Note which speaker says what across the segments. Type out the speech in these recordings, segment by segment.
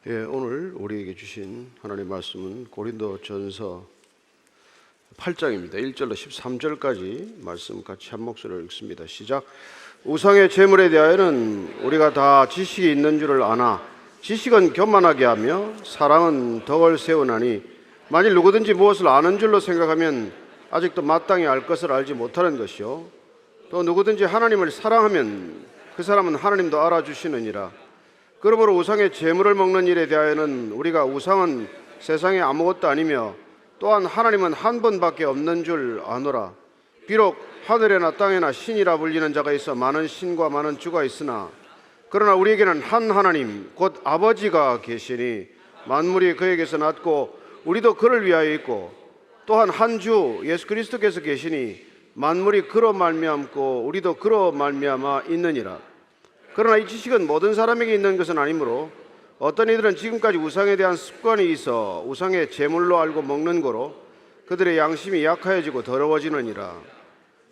Speaker 1: 오늘 우리에게 주신 하나님의 말씀은 고린도전서 8장입니다. 1절로 13절까지 말씀 같이 한 목소리로 읽습니다. 시작. 우상의 제물에 대하여는 우리가 다 지식이 있는 줄을 아나 지식은 교만하게 하며 사랑은 덕을 세우나니 만일 누구든지 무엇을 아는 줄로 생각하면 아직도 마땅히 알 것을 알지 못하는 것이요 또 누구든지 하나님을 사랑하면 그 사람은 하나님도 알아주시느니라. 그러므로 우상의 제물을 먹는 일에 대하여는 우리가 우상은 세상에 아무것도 아니며 또한 하나님은 한 분밖에 없는 줄 아노라. 비록 하늘에나 땅에나 신이라 불리는 자가 있어 많은 신과 많은 주가 있으나 그러나 우리에게는 한 하나님 곧 아버지가 계시니 만물이 그에게서 났고 우리도 그를 위하여 있고 또한 한 주 예수 그리스도께서 계시니 만물이 그로 말미암고 우리도 그로 말미암아 있느니라. 그러나 이 지식은 모든 사람에게 있는 것은 아니므로 어떤 이들은 지금까지 우상에 대한 습관이 있어 우상의 제물로 알고 먹는 거로 그들의 양심이 약하여지고 더러워지느니라.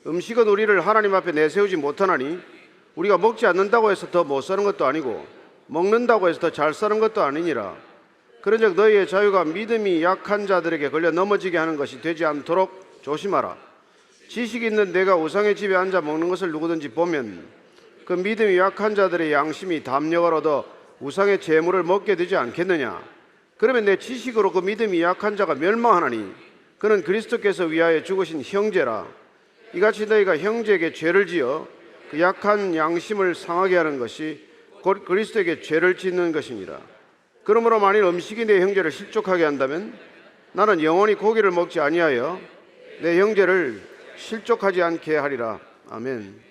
Speaker 1: 음식은 우리를 하나님 앞에 내세우지 못하나니 우리가 먹지 않는다고 해서 더 못 사는 것도 아니고 먹는다고 해서 더 잘 사는 것도 아니니라. 그런즉 너희의 자유가 믿음이 약한 자들에게 걸려 넘어지게 하는 것이 되지 않도록 조심하라. 지식이 있는 내가 우상의 집에 앉아 먹는 것을 누구든지 보면 그 믿음이 약한 자들의 양심이 담력을 얻어 우상의 제물을 먹게 되지 않겠느냐. 그러면 내 지식으로 그 믿음이 약한 자가 멸망하나니 그는 그리스도께서 위하여 죽으신 형제라. 이같이 너희가 형제에게 죄를 지어 그 약한 양심을 상하게 하는 것이 곧 그리스도에게 죄를 짓는 것이니라. 그러므로 만일 음식이 내 형제를 실족하게 한다면 나는 영원히 고기를 먹지 아니하여 내 형제를 실족하지 않게 하리라. 아멘.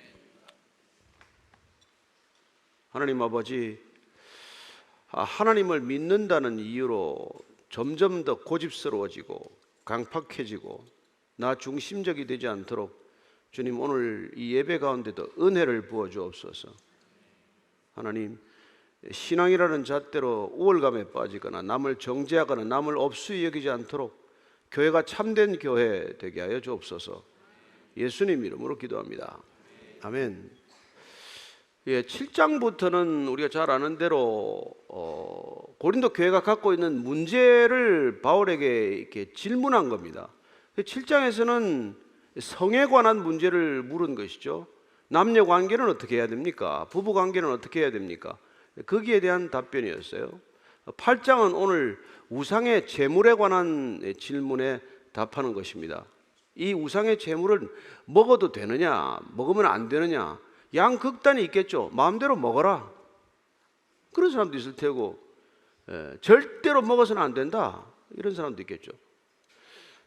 Speaker 1: 하나님 아버지, 하나님을 믿는다는 이유로 점점 더 고집스러워지고 강팍해지고 나 중심적이 되지 않도록 주님 오늘 이 예배 가운데도 은혜를 부어 주옵소서. 하나님, 신앙이라는 잣대로 우월감에 빠지거나 남을 정죄하거나 남을 업수히 여기지 않도록 교회가 참된 교회 되게 하여 주옵소서. 예수님 이름으로 기도합니다. 아멘. 7장부터는 우리가 잘 아는 대로 고린도 교회가 갖고 있는 문제를 바울에게 이렇게 질문한 겁니다. 7장에서는 성에 관한 문제를 물은 것이죠. 남녀 관계는 어떻게 해야 됩니까? 부부 관계는 어떻게 해야 됩니까? 거기에 대한 답변이었어요. 8장은 오늘 우상의 제물에 관한 질문에 답하는 것입니다. 이 우상의 제물은 먹어도 되느냐, 먹으면 안 되느냐, 양극단이 있겠죠. 마음대로 먹어라, 그런 사람도 있을 테고, 절대로 먹어서는 안 된다, 이런 사람도 있겠죠.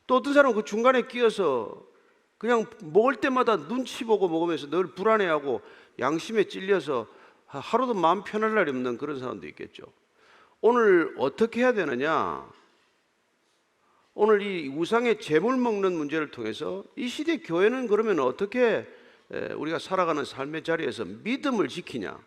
Speaker 1: 또 어떤 사람은 그 중간에 끼어서 그냥 먹을 때마다 눈치 보고 먹으면서 늘 불안해하고 양심에 찔려서 하루도 마음 편할 날이 없는 그런 사람도 있겠죠. 오늘 어떻게 해야 되느냐? 오늘 이 우상의 제물 먹는 문제를 통해서 이 시대 교회는 그러면 어떻게 우리가 살아가는 삶의 자리에서 믿음을 지키냐?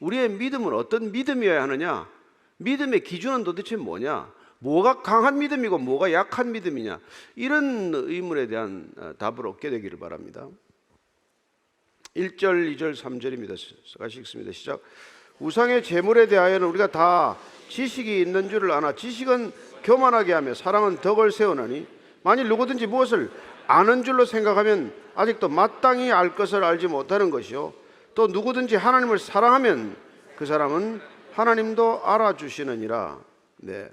Speaker 1: 우리의 믿음은 어떤 믿음이어야 하느냐? 믿음의 기준은 도대체 뭐냐? 뭐가 강한 믿음이고 뭐가 약한 믿음이냐? 이런 의문에 대한 답을 얻게 되기를 바랍니다. 1절, 2절, 3절입니다. 같이 읽습니다. 시작. 우상의 제물에 대하여는 우리가 다 지식이 있는 줄을 아나 지식은 교만하게 하며 사랑은 덕을 세우나니 만일 누구든지 무엇을 아는 줄로 생각하면 아직도 마땅히 알 것을 알지 못하는 것이요 또 누구든지 하나님을 사랑하면 그 사람은 하나님도 알아주시느니라. 네.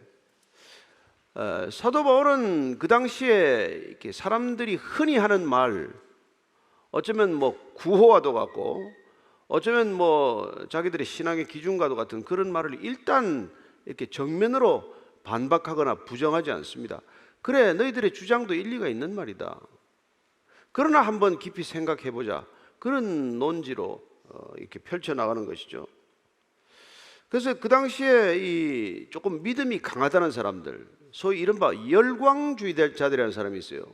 Speaker 1: 사도 바울은 그 당시에 이렇게 사람들이 흔히 하는 말, 어쩌면 뭐 구호와도 같고 어쩌면 뭐 자기들의 신앙의 기준과도 같은 그런 말을 일단 이렇게 정면으로 반박하거나 부정하지 않습니다. 그래, 너희들의 주장도 일리가 있는 말이다, 그러나 한번 깊이 생각해보자, 그런 논지로 이렇게 펼쳐나가는 것이죠. 그래서 그 당시에 이 조금 믿음이 강하다는 사람들, 소위 이른바 열광주의자들이라는 사람이 있어요.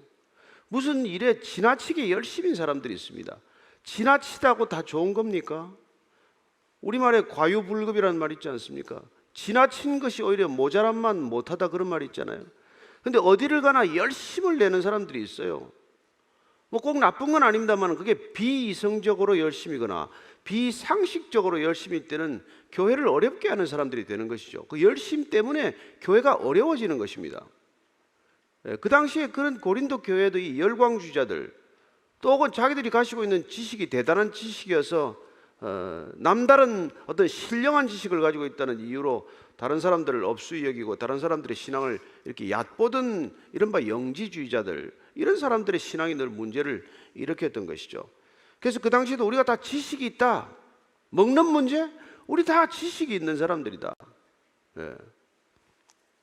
Speaker 1: 무슨 일에 지나치게 열심인 사람들이 있습니다. 지나치다고 다 좋은 겁니까? 우리말에 과유불급이라는 말 있지 않습니까? 지나친 것이 오히려 모자람만 못하다, 그런 말이 있잖아요. 근데 어디를 가나 열심을 내는 사람들이 있어요. 뭐 꼭 나쁜 건 아닙니다만 그게 비이성적으로 열심이거나 비상식적으로 열심일 때는 교회를 어렵게 하는 사람들이 되는 것이죠. 그 열심 때문에 교회가 어려워지는 것입니다. 그 당시에 그런 고린도 교회도 이 열광주의자들, 또 혹은 자기들이 가지고 있는 지식이 대단한 지식이어서 남다른 어떤 신령한 지식을 가지고 있다는 이유로 다른 사람들을 업수히 여기고 다른 사람들의 신앙을 이렇게 얕보던 이른바 영지주의자들, 이런 사람들의 신앙이 늘 문제를 일으켰던 것이죠. 그래서 그 당시에도 우리가 다 지식이 있다, 먹는 문제? 우리 다 지식이 있는 사람들이다,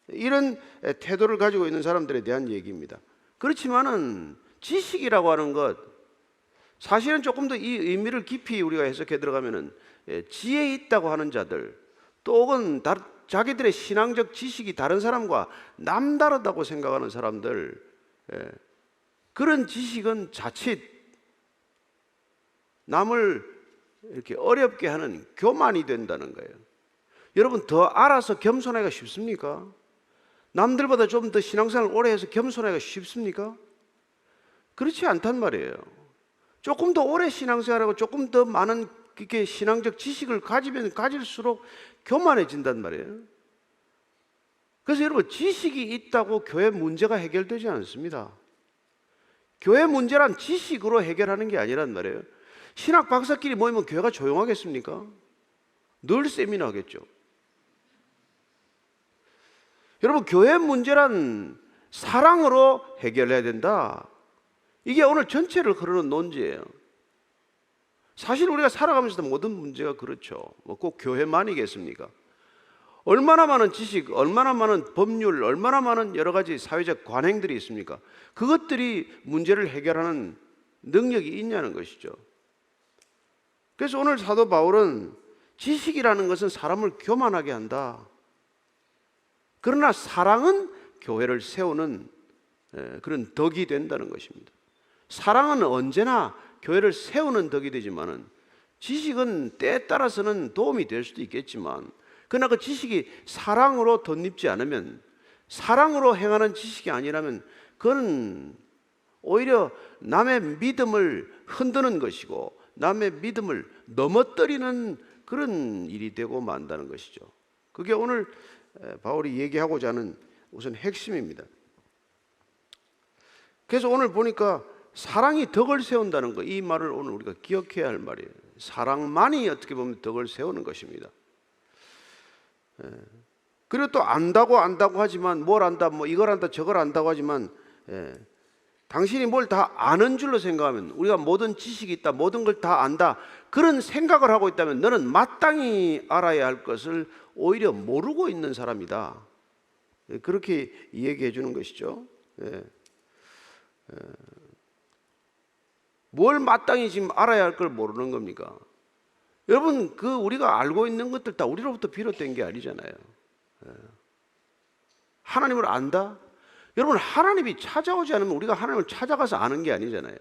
Speaker 1: 이런 태도를 가지고 있는 사람들에 대한 얘기입니다. 그렇지만은 지식이라고 하는 것, 사실은 조금 더 이 의미를 깊이 우리가 해석해 들어가면은 지혜 있다고 하는 자들, 또 혹은 자기들의 신앙적 지식이 다른 사람과 남다르다고 생각하는 사람들, 그런 지식은 자칫 남을 이렇게 어렵게 하는 교만이 된다는 거예요. 여러분, 더 알아서 겸손하기가 쉽습니까? 남들보다 좀 더 신앙생활을 오래 해서 겸손하기가 쉽습니까? 그렇지 않단 말이에요. 조금 더 오래 신앙생활하고 조금 더 많은 이렇게 신앙적 지식을 가지면 가질수록 교만해진단 말이에요. 그래서 여러분, 지식이 있다고 교회 문제가 해결되지 않습니다. 교회 문제란 지식으로 해결하는 게 아니란 말이에요. 신학 박사끼리 모이면 교회가 조용하겠습니까? 늘 세미나 하겠죠. 여러분, 교회 문제란 사랑으로 해결해야 된다. 이게 오늘 전체를 흐르는 논지예요. 사실 우리가 살아가면서도 모든 문제가 그렇죠. 뭐 꼭 교회만이겠습니까? 얼마나 많은 지식, 얼마나 많은 법률, 얼마나 많은 여러 가지 사회적 관행들이 있습니까? 그것들이 문제를 해결하는 능력이 있냐는 것이죠. 그래서 오늘 사도 바울은 지식이라는 것은 사람을 교만하게 한다. 그러나 사랑은 교회를 세우는 그런 덕이 된다는 것입니다. 사랑은 언제나 교회를 세우는 덕이 되지만은, 지식은 때에 따라서는 도움이 될 수도 있겠지만, 그러나 그 지식이 사랑으로 덧입지 않으면, 사랑으로 행하는 지식이 아니라면 그건 오히려 남의 믿음을 흔드는 것이고 남의 믿음을 넘어뜨리는 그런 일이 되고 만다는 것이죠. 그게 오늘 바울이 얘기하고자 하는 우선 핵심입니다. 그래서 오늘 보니까 사랑이 덕을 세운다는 것, 이 말을 오늘 우리가 기억해야 할 말이에요. 사랑만이 어떻게 보면 덕을 세우는 것입니다. 그리고 또 안다고 하지만, 뭘 안다, 뭐 이걸 안다 저걸 안다고 하지만, 당신이 뭘 다 아는 줄로 생각하면, 우리가 모든 지식이 있다, 모든 걸 다 안다, 그런 생각을 하고 있다면 너는 마땅히 알아야 할 것을 오히려 모르고 있는 사람이다. 그렇게 얘기해 주는 것이죠. 뭘 마땅히 지금 알아야 할 걸 모르는 겁니까? 여러분, 그 우리가 알고 있는 것들 다 우리로부터 비롯된 게 아니잖아요. 하나님을 안다? 여러분, 하나님이 찾아오지 않으면 우리가 하나님을 찾아가서 아는 게 아니잖아요.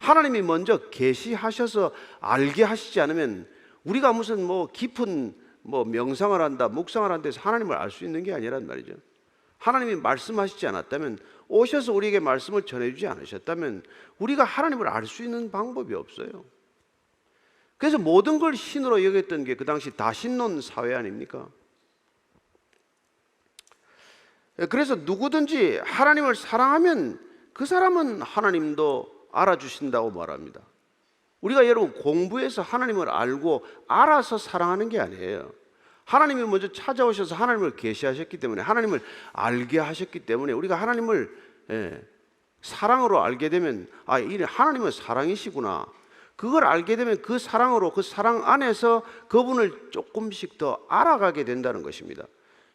Speaker 1: 하나님이 먼저 계시하셔서 알게 하시지 않으면 우리가 무슨 뭐 깊은 뭐 명상을 한다, 묵상을 한다 해서 하나님을 알 수 있는 게 아니란 말이죠. 하나님이 말씀하시지 않았다면, 오셔서 우리에게 말씀을 전해주지 않으셨다면 우리가 하나님을 알 수 있는 방법이 없어요. 그래서 모든 걸 신으로 여겼던 게 그 당시 다신론 사회 아닙니까? 그래서 누구든지 하나님을 사랑하면 그 사람은 하나님도 알아주신다고 말합니다. 우리가 여러분 공부해서 하나님을 알고 알아서 사랑하는 게 아니에요. 하나님이 먼저 찾아오셔서 하나님을 계시하셨기 때문에, 하나님을 알게 하셨기 때문에 우리가 하나님을 사랑으로 알게 되면, 아, 이 하나님은 사랑이시구나, 그걸 알게 되면 그 사랑으로, 그 사랑 안에서 그분을 조금씩 더 알아가게 된다는 것입니다.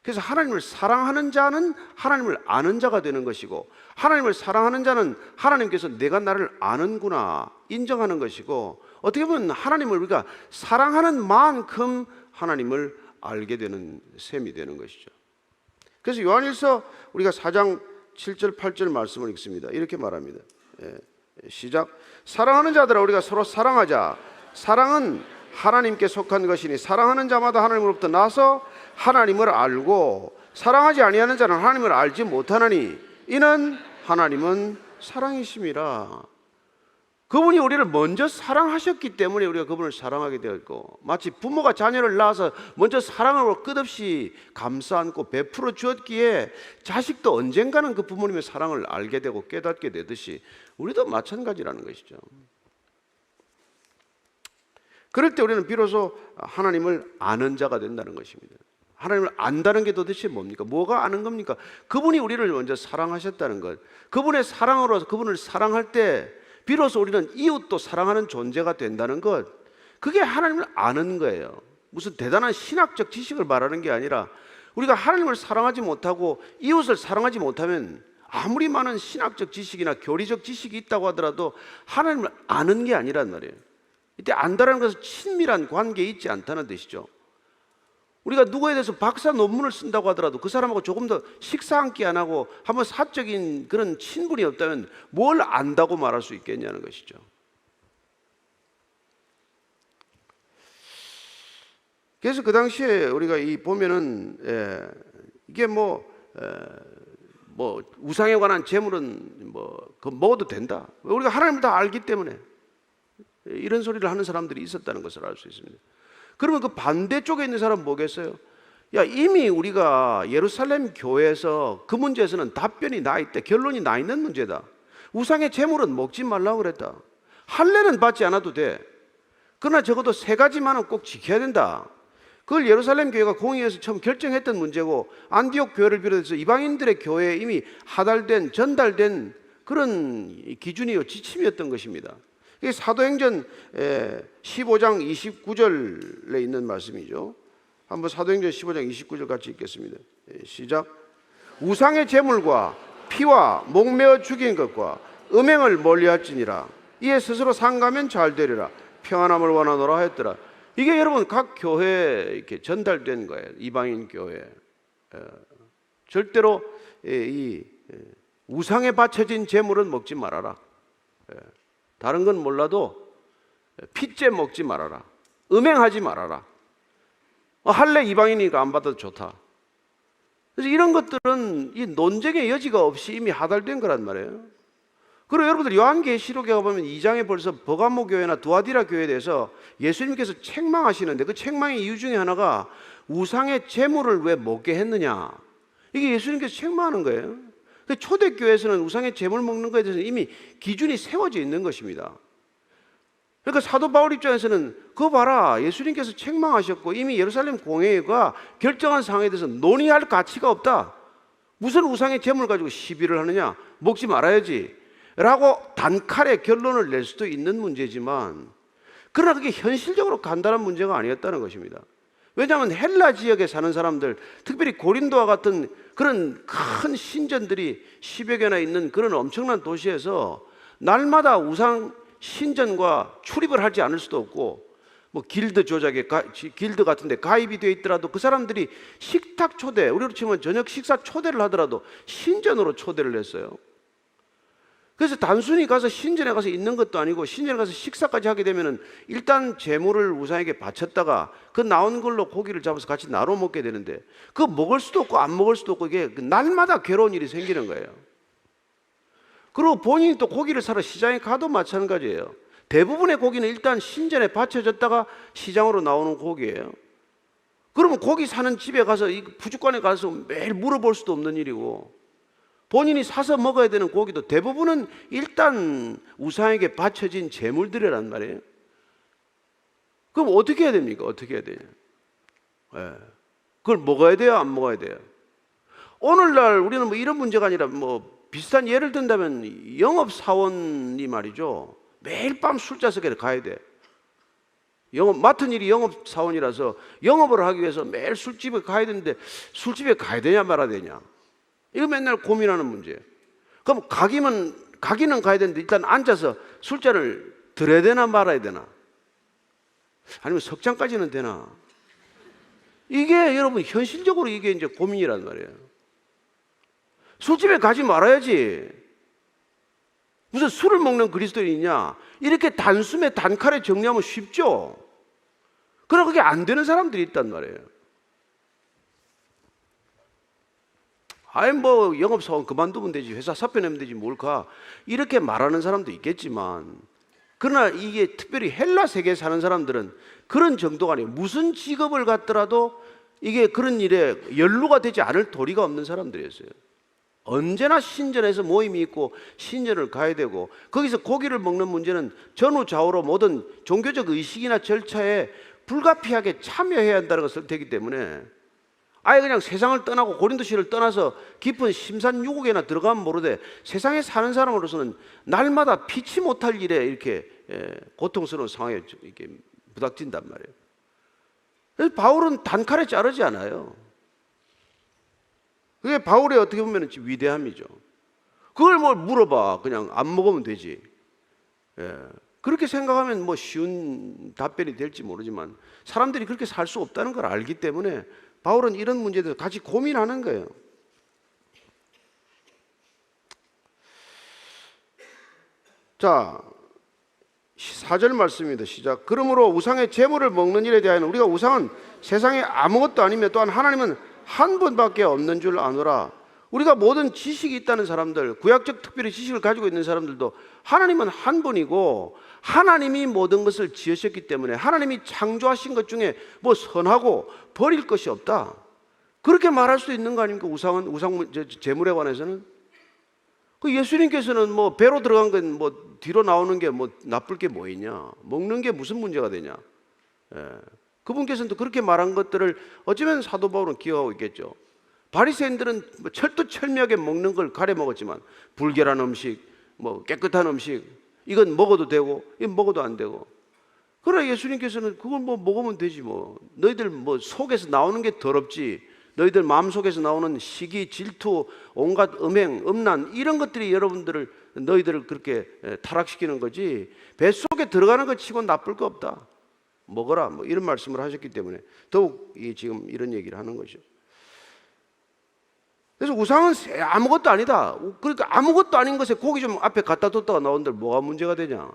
Speaker 1: 그래서 하나님을 사랑하는 자는 하나님을 아는 자가 되는 것이고, 하나님을 사랑하는 자는 하나님께서 내가 나를 아는구나 인정하는 것이고, 어떻게 보면 하나님을 우리가 사랑하는 만큼 하나님을 알게 되는 셈이 되는 것이죠. 그래서 요한일서 우리가 4장 7절 8절 말씀을 읽습니다. 이렇게 말합니다. 시작. 사랑하는 자들아, 우리가 서로 사랑하자. 사랑은 하나님께 속한 것이니 사랑하는 자마다 하나님으로부터 나서 하나님을 알고, 사랑하지 아니하는 자는 하나님을 알지 못하나니 이는 하나님은 사랑이심이라. 그분이 우리를 먼저 사랑하셨기 때문에 우리가 그분을 사랑하게 되었고, 마치 부모가 자녀를 낳아서 먼저 사랑으로 끝없이 감싸 안고 베풀어 주었기에 자식도 언젠가는 그 부모님의 사랑을 알게 되고 깨닫게 되듯이 우리도 마찬가지라는 것이죠. 그럴 때 우리는 비로소 하나님을 아는 자가 된다는 것입니다. 하나님을 안다는 게 도대체 뭡니까? 뭐가 아는 겁니까? 그분이 우리를 먼저 사랑하셨다는 것, 그분의 사랑으로 그분을 사랑할 때 비로소 우리는 이웃도 사랑하는 존재가 된다는 것, 그게 하나님을 아는 거예요. 무슨 대단한 신학적 지식을 말하는 게 아니라, 우리가 하나님을 사랑하지 못하고 이웃을 사랑하지 못하면 아무리 많은 신학적 지식이나 교리적 지식이 있다고 하더라도 하나님을 아는 게 아니란 말이에요. 이때 안다라는 것은 친밀한 관계에 있지 않다는 뜻이죠. 우리가 누구에 대해서 박사 논문을 쓴다고 하더라도 그 사람하고 조금 더 식사 한 끼 안 하고 한번 사적인 그런 친분이 없다면 뭘 안다고 말할 수 있겠냐는 것이죠. 그래서 그 당시에 우리가 이 보면은 이게 뭐 우상에 관한 재물은 그거 먹어도 된다. 우리가 하나님을 다 알기 때문에 이런 소리를 하는 사람들이 있었다는 것을 알 수 있습니다. 그러면 그 반대쪽에 있는 사람은 뭐겠어요? 야, 이미 우리가 예루살렘 교회에서 그 문제에서는 답변이 나 있대. 결론이 나 있는 문제다. 우상의 제물은 먹지 말라고 그랬다. 할례는 받지 않아도 돼. 그러나 적어도 세 가지만은 꼭 지켜야 된다. 그걸 예루살렘 교회가 공의에서 처음 결정했던 문제고, 안디옥 교회를 비롯해서 이방인들의 교회에 이미 전달된 그런 기준이요, 지침이었던 것입니다. 이게 사도행전 15장 29절에 있는 말씀이죠. 한번 사도행전 15장 29절 같이 읽겠습니다. 시작. 우상의 제물과 피와 목매어 죽인 것과 음행을 멀리할지니라. 이에 스스로 상가면 잘 되리라. 평안함을 원하노라 했더라. 이게 여러분 각 교회에 이렇게 전달된 거예요. 이방인 교회. 절대로 이 우상에 바쳐진 제물은 먹지 말아라. 다른 건 몰라도 핏째 먹지 말아라. 음행하지 말아라. 할례 이방인이니까 안 받아도 좋다. 그래서 이런 것들은 이 논쟁의 여지가 없이 이미 하달된 거란 말이에요. 그리고 여러분들 요한계시록에 가보면 2장에 벌써 버가모 교회나 두아디라 교회에 대해서 예수님께서 책망하시는데, 그 책망의 이유 중에 하나가 우상의 제물을 왜 먹게 했느냐, 이게 예수님께서 책망하는 거예요. 초대교회에서는 우상의 제물 먹는 것에 대해서 이미 기준이 세워져 있는 것입니다. 그러니까 사도 바울 입장에서는 그거 봐라, 예수님께서 책망하셨고 이미 예루살렘 공회가 결정한 사항에 대해서 논의할 가치가 없다. 무슨 우상의 제물 가지고 시비를 하느냐, 먹지 말아야지 라고 단칼에 결론을 낼 수도 있는 문제지만, 그러나 그게 현실적으로 간단한 문제가 아니었다는 것입니다. 왜냐하면 헬라 지역에 사는 사람들, 특별히 고린도와 같은 그런 큰 신전들이 10여 개나 있는 그런 엄청난 도시에서 날마다 우상 신전과 출입을 하지 않을 수도 없고, 길드 조작에 길드 같은 데 가입이 되어 있더라도 그 사람들이 식탁 초대, 우리로 치면 저녁 식사 초대를 하더라도 신전으로 초대를 했어요. 그래서 단순히 가서 신전에 가서 있는 것도 아니고, 신전에 가서 식사까지 하게 되면은 일단 재물을 우상에게 바쳤다가 그 나온 걸로 고기를 잡아서 같이 나눠 먹게 되는데, 그거 먹을 수도 없고 안 먹을 수도 없고, 이게 날마다 괴로운 일이 생기는 거예요. 그리고 본인이 또 고기를 사러 시장에 가도 마찬가지예요. 대부분의 고기는 일단 신전에 바쳐졌다가 시장으로 나오는 고기예요. 그러면 고기 사는 집에 가서, 이 부주간에 가서 매일 물어볼 수도 없는 일이고, 본인이 사서 먹어야 되는 고기도 대부분은 일단 우상에게 바쳐진 제물들이란 말이에요. 그럼 어떻게 해야 됩니까? 어떻게 해야 되냐? 그걸 먹어야 돼요? 안 먹어야 돼요? 오늘날 우리는 이런 문제가 아니라 비슷한 예를 든다면, 영업사원이 말이죠, 매일 밤 술자석에 가야 돼. 맡은 일이 영업사원이라서 영업을 하기 위해서 매일 술집에 가야 되는데, 술집에 가야 되냐 말아야 되냐, 이거 맨날 고민하는 문제예요. 그럼 가기는 가야 되는데 일단 앉아서 술잔을 들어야 되나 말아야 되나, 아니면 석 잔까지는 되나, 이게 여러분 현실적으로 이게 이제 고민이란 말이에요. 술집에 가지 말아야지. 무슨 술을 먹는 그리스도인이냐, 이렇게 단숨에 단칼에 정리하면 쉽죠. 그러나 그게 안 되는 사람들이 있단 말이에요. 영업사원 그만두면 되지, 회사 사표 내면 되지, 뭘 가, 이렇게 말하는 사람도 있겠지만, 그러나 이게 특별히 헬라 세계에 사는 사람들은 그런 정도가 아니에요. 무슨 직업을 갖더라도 이게 그런 일에 연루가 되지 않을 도리가 없는 사람들이었어요. 언제나 신전에서 모임이 있고 신전을 가야 되고, 거기서 고기를 먹는 문제는 전후좌우로 모든 종교적 의식이나 절차에 불가피하게 참여해야 한다는 것을 되기 때문에 아예 그냥 세상을 떠나고 고린도시를 떠나서 깊은 심산유곡에나 들어가면 모르되 세상에 사는 사람으로서는 날마다 피치 못할 일에 이렇게 고통스러운 상황에 이렇게 부닥친단 말이에요. 그래서 바울은 단칼에 자르지 않아요. 그게 바울의 어떻게 보면 위대함이죠. 그걸 뭘 물어봐. 그냥 안 먹으면 되지. 그렇게 생각하면 뭐 쉬운 답변이 될지 모르지만 사람들이 그렇게 살 수 없다는 걸 알기 때문에 바울은 이런 문제에 대해서 같이 고민하는 거예요. 자, 4절 말씀입니다. 시작. 그러므로 우상의 제물을 먹는 일에 대하여는 우리가 우상은 세상에 아무것도 아니며 또한 하나님은 한 분밖에 없는 줄 아노라. 우리가 모든 지식이 있다는 사람들, 구약적 특별히 지식을 가지고 있는 사람들도 하나님은 한 분이고 하나님이 모든 것을 지으셨기 때문에 하나님이 창조하신 것 중에 뭐 선하고 버릴 것이 없다. 그렇게 말할 수 있는 거 아닙니까? 우상 제물에 관해서는. 그 예수님께서는 뭐 배로 들어간 건 뭐 뒤로 나오는 게 뭐 나쁠 게 뭐 있냐? 먹는 게 무슨 문제가 되냐? 그분께서는 또 그렇게 말한 것들을 어쩌면 사도 바울은 기억하고 있겠죠. 바리새인들은 철두철미하게 먹는 걸 가려 먹었지만 불결한 음식, 뭐 깨끗한 음식, 이건 먹어도 되고 이건 먹어도 안 되고. 그러나 예수님께서는 그걸 뭐 먹으면 되지 뭐. 너희들 뭐 속에서 나오는 게 더럽지. 너희들 마음속에서 나오는 시기, 질투, 온갖 음행, 음란 이런 것들이 너희들을 그렇게 타락시키는 거지. 뱃속에 들어가는 것 치고 나쁠 거 없다. 먹어라. 뭐 이런 말씀을 하셨기 때문에 더욱 지금 이런 얘기를 하는 거죠. 그래서 우상은 아무것도 아니다. 그러니까 아무것도 아닌 것에 고기 좀 앞에 갖다 뒀다가 나온들 뭐가 문제가 되냐.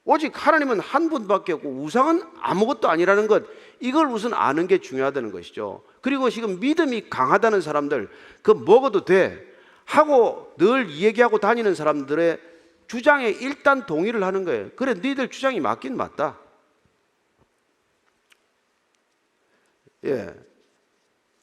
Speaker 1: 오직 하나님은 한 분밖에 없고 우상은 아무것도 아니라는 것, 이걸 우선 아는 게 중요하다는 것이죠. 그리고 지금 믿음이 강하다는 사람들, 그 먹어도 돼 하고 늘 얘기하고 다니는 사람들의 주장에 일단 동의를 하는 거예요. 그래, 너희들 주장이 맞긴 맞다.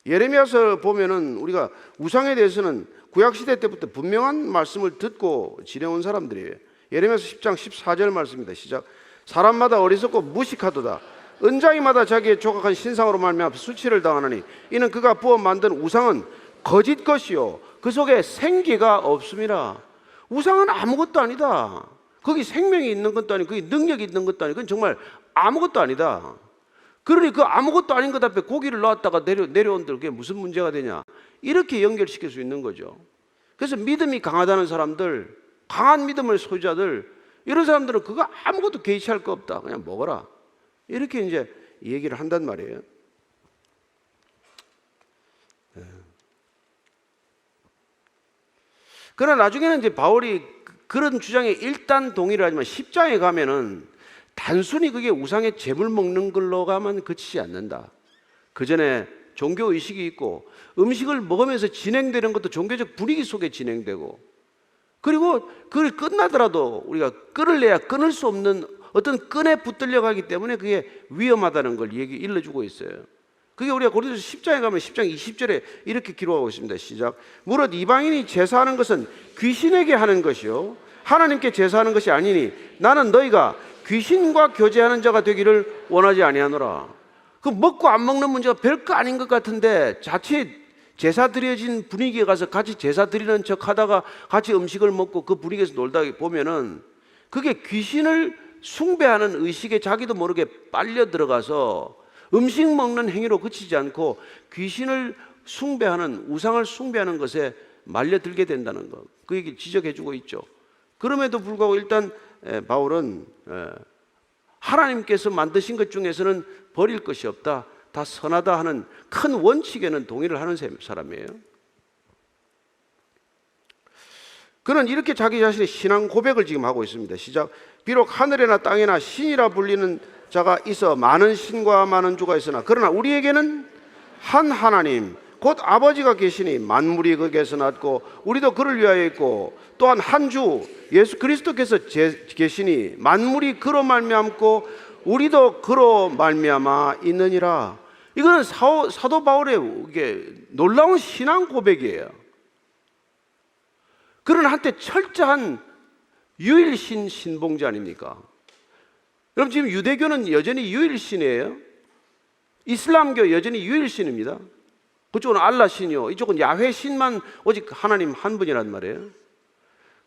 Speaker 1: 예레미야서 보면은 우리가 우상에 대해서는 구약시대 때부터 분명한 말씀을 듣고 지내온 사람들이에요. 예레미야서 10장 14절 말씀입니다. 시작. 사람마다 어리석고 무식하도다. 은장이마다 자기의 조각한 신상으로 말미암아 수치를 당하나니 이는 그가 부어 만든 우상은 거짓 것이요 그 속에 생기가 없음이라. 우상은 아무것도 아니다. 거기 생명이 있는 것도 아니고 거기 능력이 있는 것도 아니고 그건 정말 아무것도 아니다. 그러니 그 아무것도 아닌 것 앞에 고기를 놨다가 내려온들 그게 무슨 문제가 되냐, 이렇게 연결시킬 수 있는 거죠. 그래서 믿음이 강하다는 사람들, 강한 믿음의 소유자들, 이런 사람들은 그거 아무것도 개의치할 거 없다. 그냥 먹어라. 이렇게 이제 얘기를 한단 말이에요. 그러나 나중에는 이제 바울이 그런 주장에 일단 동의를 하지만 10장에 가면은 단순히 그게 우상의 제물 먹는 걸로가만 그치지 않는다. 그 전에 종교 의식이 있고 음식을 먹으면서 진행되는 것도 종교적 분위기 속에 진행되고, 그리고 그걸 끝나더라도 우리가 끊을래야 끊을 수 없는 어떤 끈에 붙들려 가기 때문에 그게 위험하다는 걸 일러주고 있어요. 그게 우리가 고린도서 10장에 가면 10장 20절에 이렇게 기록하고 있습니다. 시작. 무릇 이방인이 제사하는 것은 귀신에게 하는 것이요 하나님께 제사하는 것이 아니니 나는 너희가 귀신과 교제하는 자가 되기를 원하지 아니하노라. 그 먹고 안 먹는 문제가 별거 아닌 것 같은데 자칫 제사 드려진 분위기에 가서 같이 제사 드리는 척 하다가 같이 음식을 먹고 그 분위기에서 놀다 보면은 그게 귀신을 숭배하는 의식에 자기도 모르게 빨려 들어가서 음식 먹는 행위로 그치지 않고 귀신을 숭배하는, 우상을 숭배하는 것에 말려들게 된다는 것, 그 얘기 지적해주고 있죠. 그럼에도 불구하고 일단 바울은 하나님께서 만드신 것 중에서는 버릴 것이 없다, 다 선하다 하는 큰 원칙에는 동의를 하는 사람이에요. 그는 이렇게 자기 자신의 신앙 고백을 지금 하고 있습니다. 시작. 비록 하늘이나 땅이나 신이라 불리는 자가 있어 많은 신과 많은 주가 있으나 그러나 우리에게는 한 하나님 곧 아버지가 계시니 만물이 거기에서 났고 우리도 그를 위하여 있고 또한 한 주 예수 그리스도께서 계시니 만물이 그로 말미암고 우리도 그로 말미암아 있느니라. 이거는 사도 바울의 이게 놀라운 신앙 고백이에요. 그는 한때 철저한 유일신 신봉자 아닙니까? 그럼 지금 유대교는 여전히 유일신이에요. 이슬람교 여전히 유일신입니다. 그쪽은 알라신이요, 이쪽은 야훼신만 오직 하나님 한 분이란 말이에요.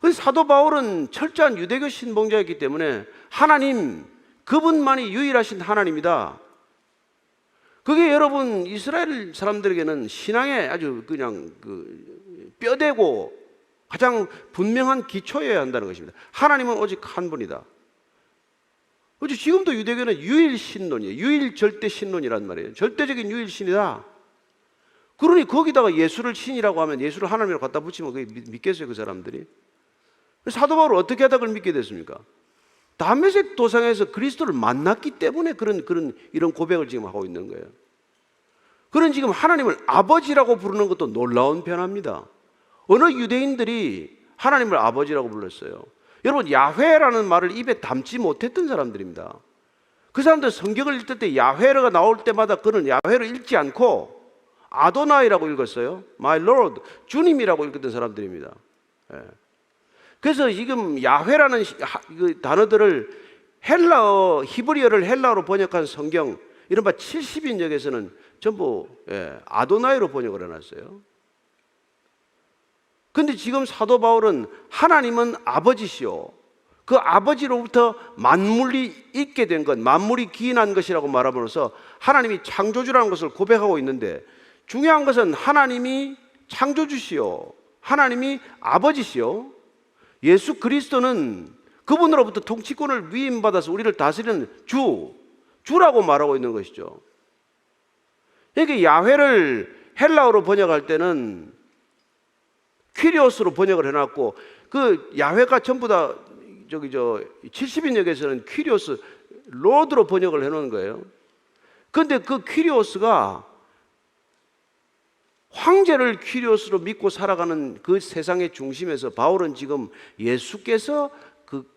Speaker 1: 그래서 사도 바울은 철저한 유대교 신봉자였기 때문에 하나님, 그분만이 유일하신 하나님이다. 그게 여러분 이스라엘 사람들에게는 신앙의 아주 그냥 뼈대고 가장 분명한 기초여야 한다는 것입니다. 하나님은 오직 한 분이다. 그렇죠? 지금도 유대교는 유일신론이에요. 유일절대신론이란 말이에요. 절대적인 유일신이다. 그러니 거기다가 예수를 신이라고 하면 예수를 하나님이라고 갖다 붙이면 그게 믿겠어요, 그 사람들이? 사도 바울은 어떻게 하다 그걸 믿게 됐습니까? 다메섹 도상에서 그리스도를 만났기 때문에 이런 고백을 지금 하고 있는 거예요. 그런 지금 하나님을 아버지라고 부르는 것도 놀라운 변화입니다. 어느 유대인들이 하나님을 아버지라고 불렀어요? 여러분, 야훼라는 말을 입에 담지 못했던 사람들입니다. 그 사람들 성경을 읽을 때 야훼가 나올 때마다 그는 야훼를 읽지 않고 아도나이라고 읽었어요. My Lord, 주님이라고 읽었던 사람들입니다. 예. 그래서 지금 야훼라는 그 단어들을 헬라어, 히브리어를 헬라어로 번역한 성경, 이른바 70인역에서는 전부 아도나이로 번역을 해놨어요. 근데 지금 사도 바울은 하나님은 아버지시오, 그 아버지로부터 만물이 있게 된 것, 만물이 기인한 것이라고 말함으로써 하나님이 창조주라는 것을 고백하고 있는데, 중요한 것은 하나님이 창조주시오, 하나님이 아버지시오, 예수 그리스도는 그분으로부터 통치권을 위임받아서 우리를 다스리는 주라고 말하고 있는 것이죠. 이게 야훼를 헬라어로 번역할 때는 퀴리오스로 번역을 해놨고, 그 야훼가 전부 다 70인역에서는 퀴리오스 로드로 번역을 해놓은 거예요. 그런데 그 퀴리오스가 황제를 퀴리오스로 믿고 살아가는 그 세상의 중심에서 바울은 지금 예수께서 그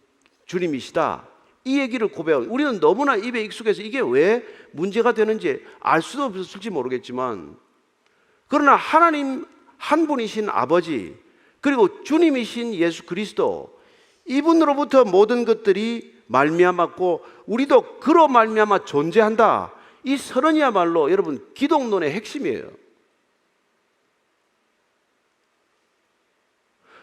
Speaker 1: 주님이시다, 이 얘기를 고백하고, 우리는 너무나 입에 익숙해서 이게 왜 문제가 되는지 알 수도 없을지 모르겠지만, 그러나 하나님 한 분이신 아버지, 그리고 주님이신 예수 그리스도, 이분으로부터 모든 것들이 말미암았고 우리도 그로 말미암아 존재한다, 이 선언이야말로 여러분 기독론의 핵심이에요.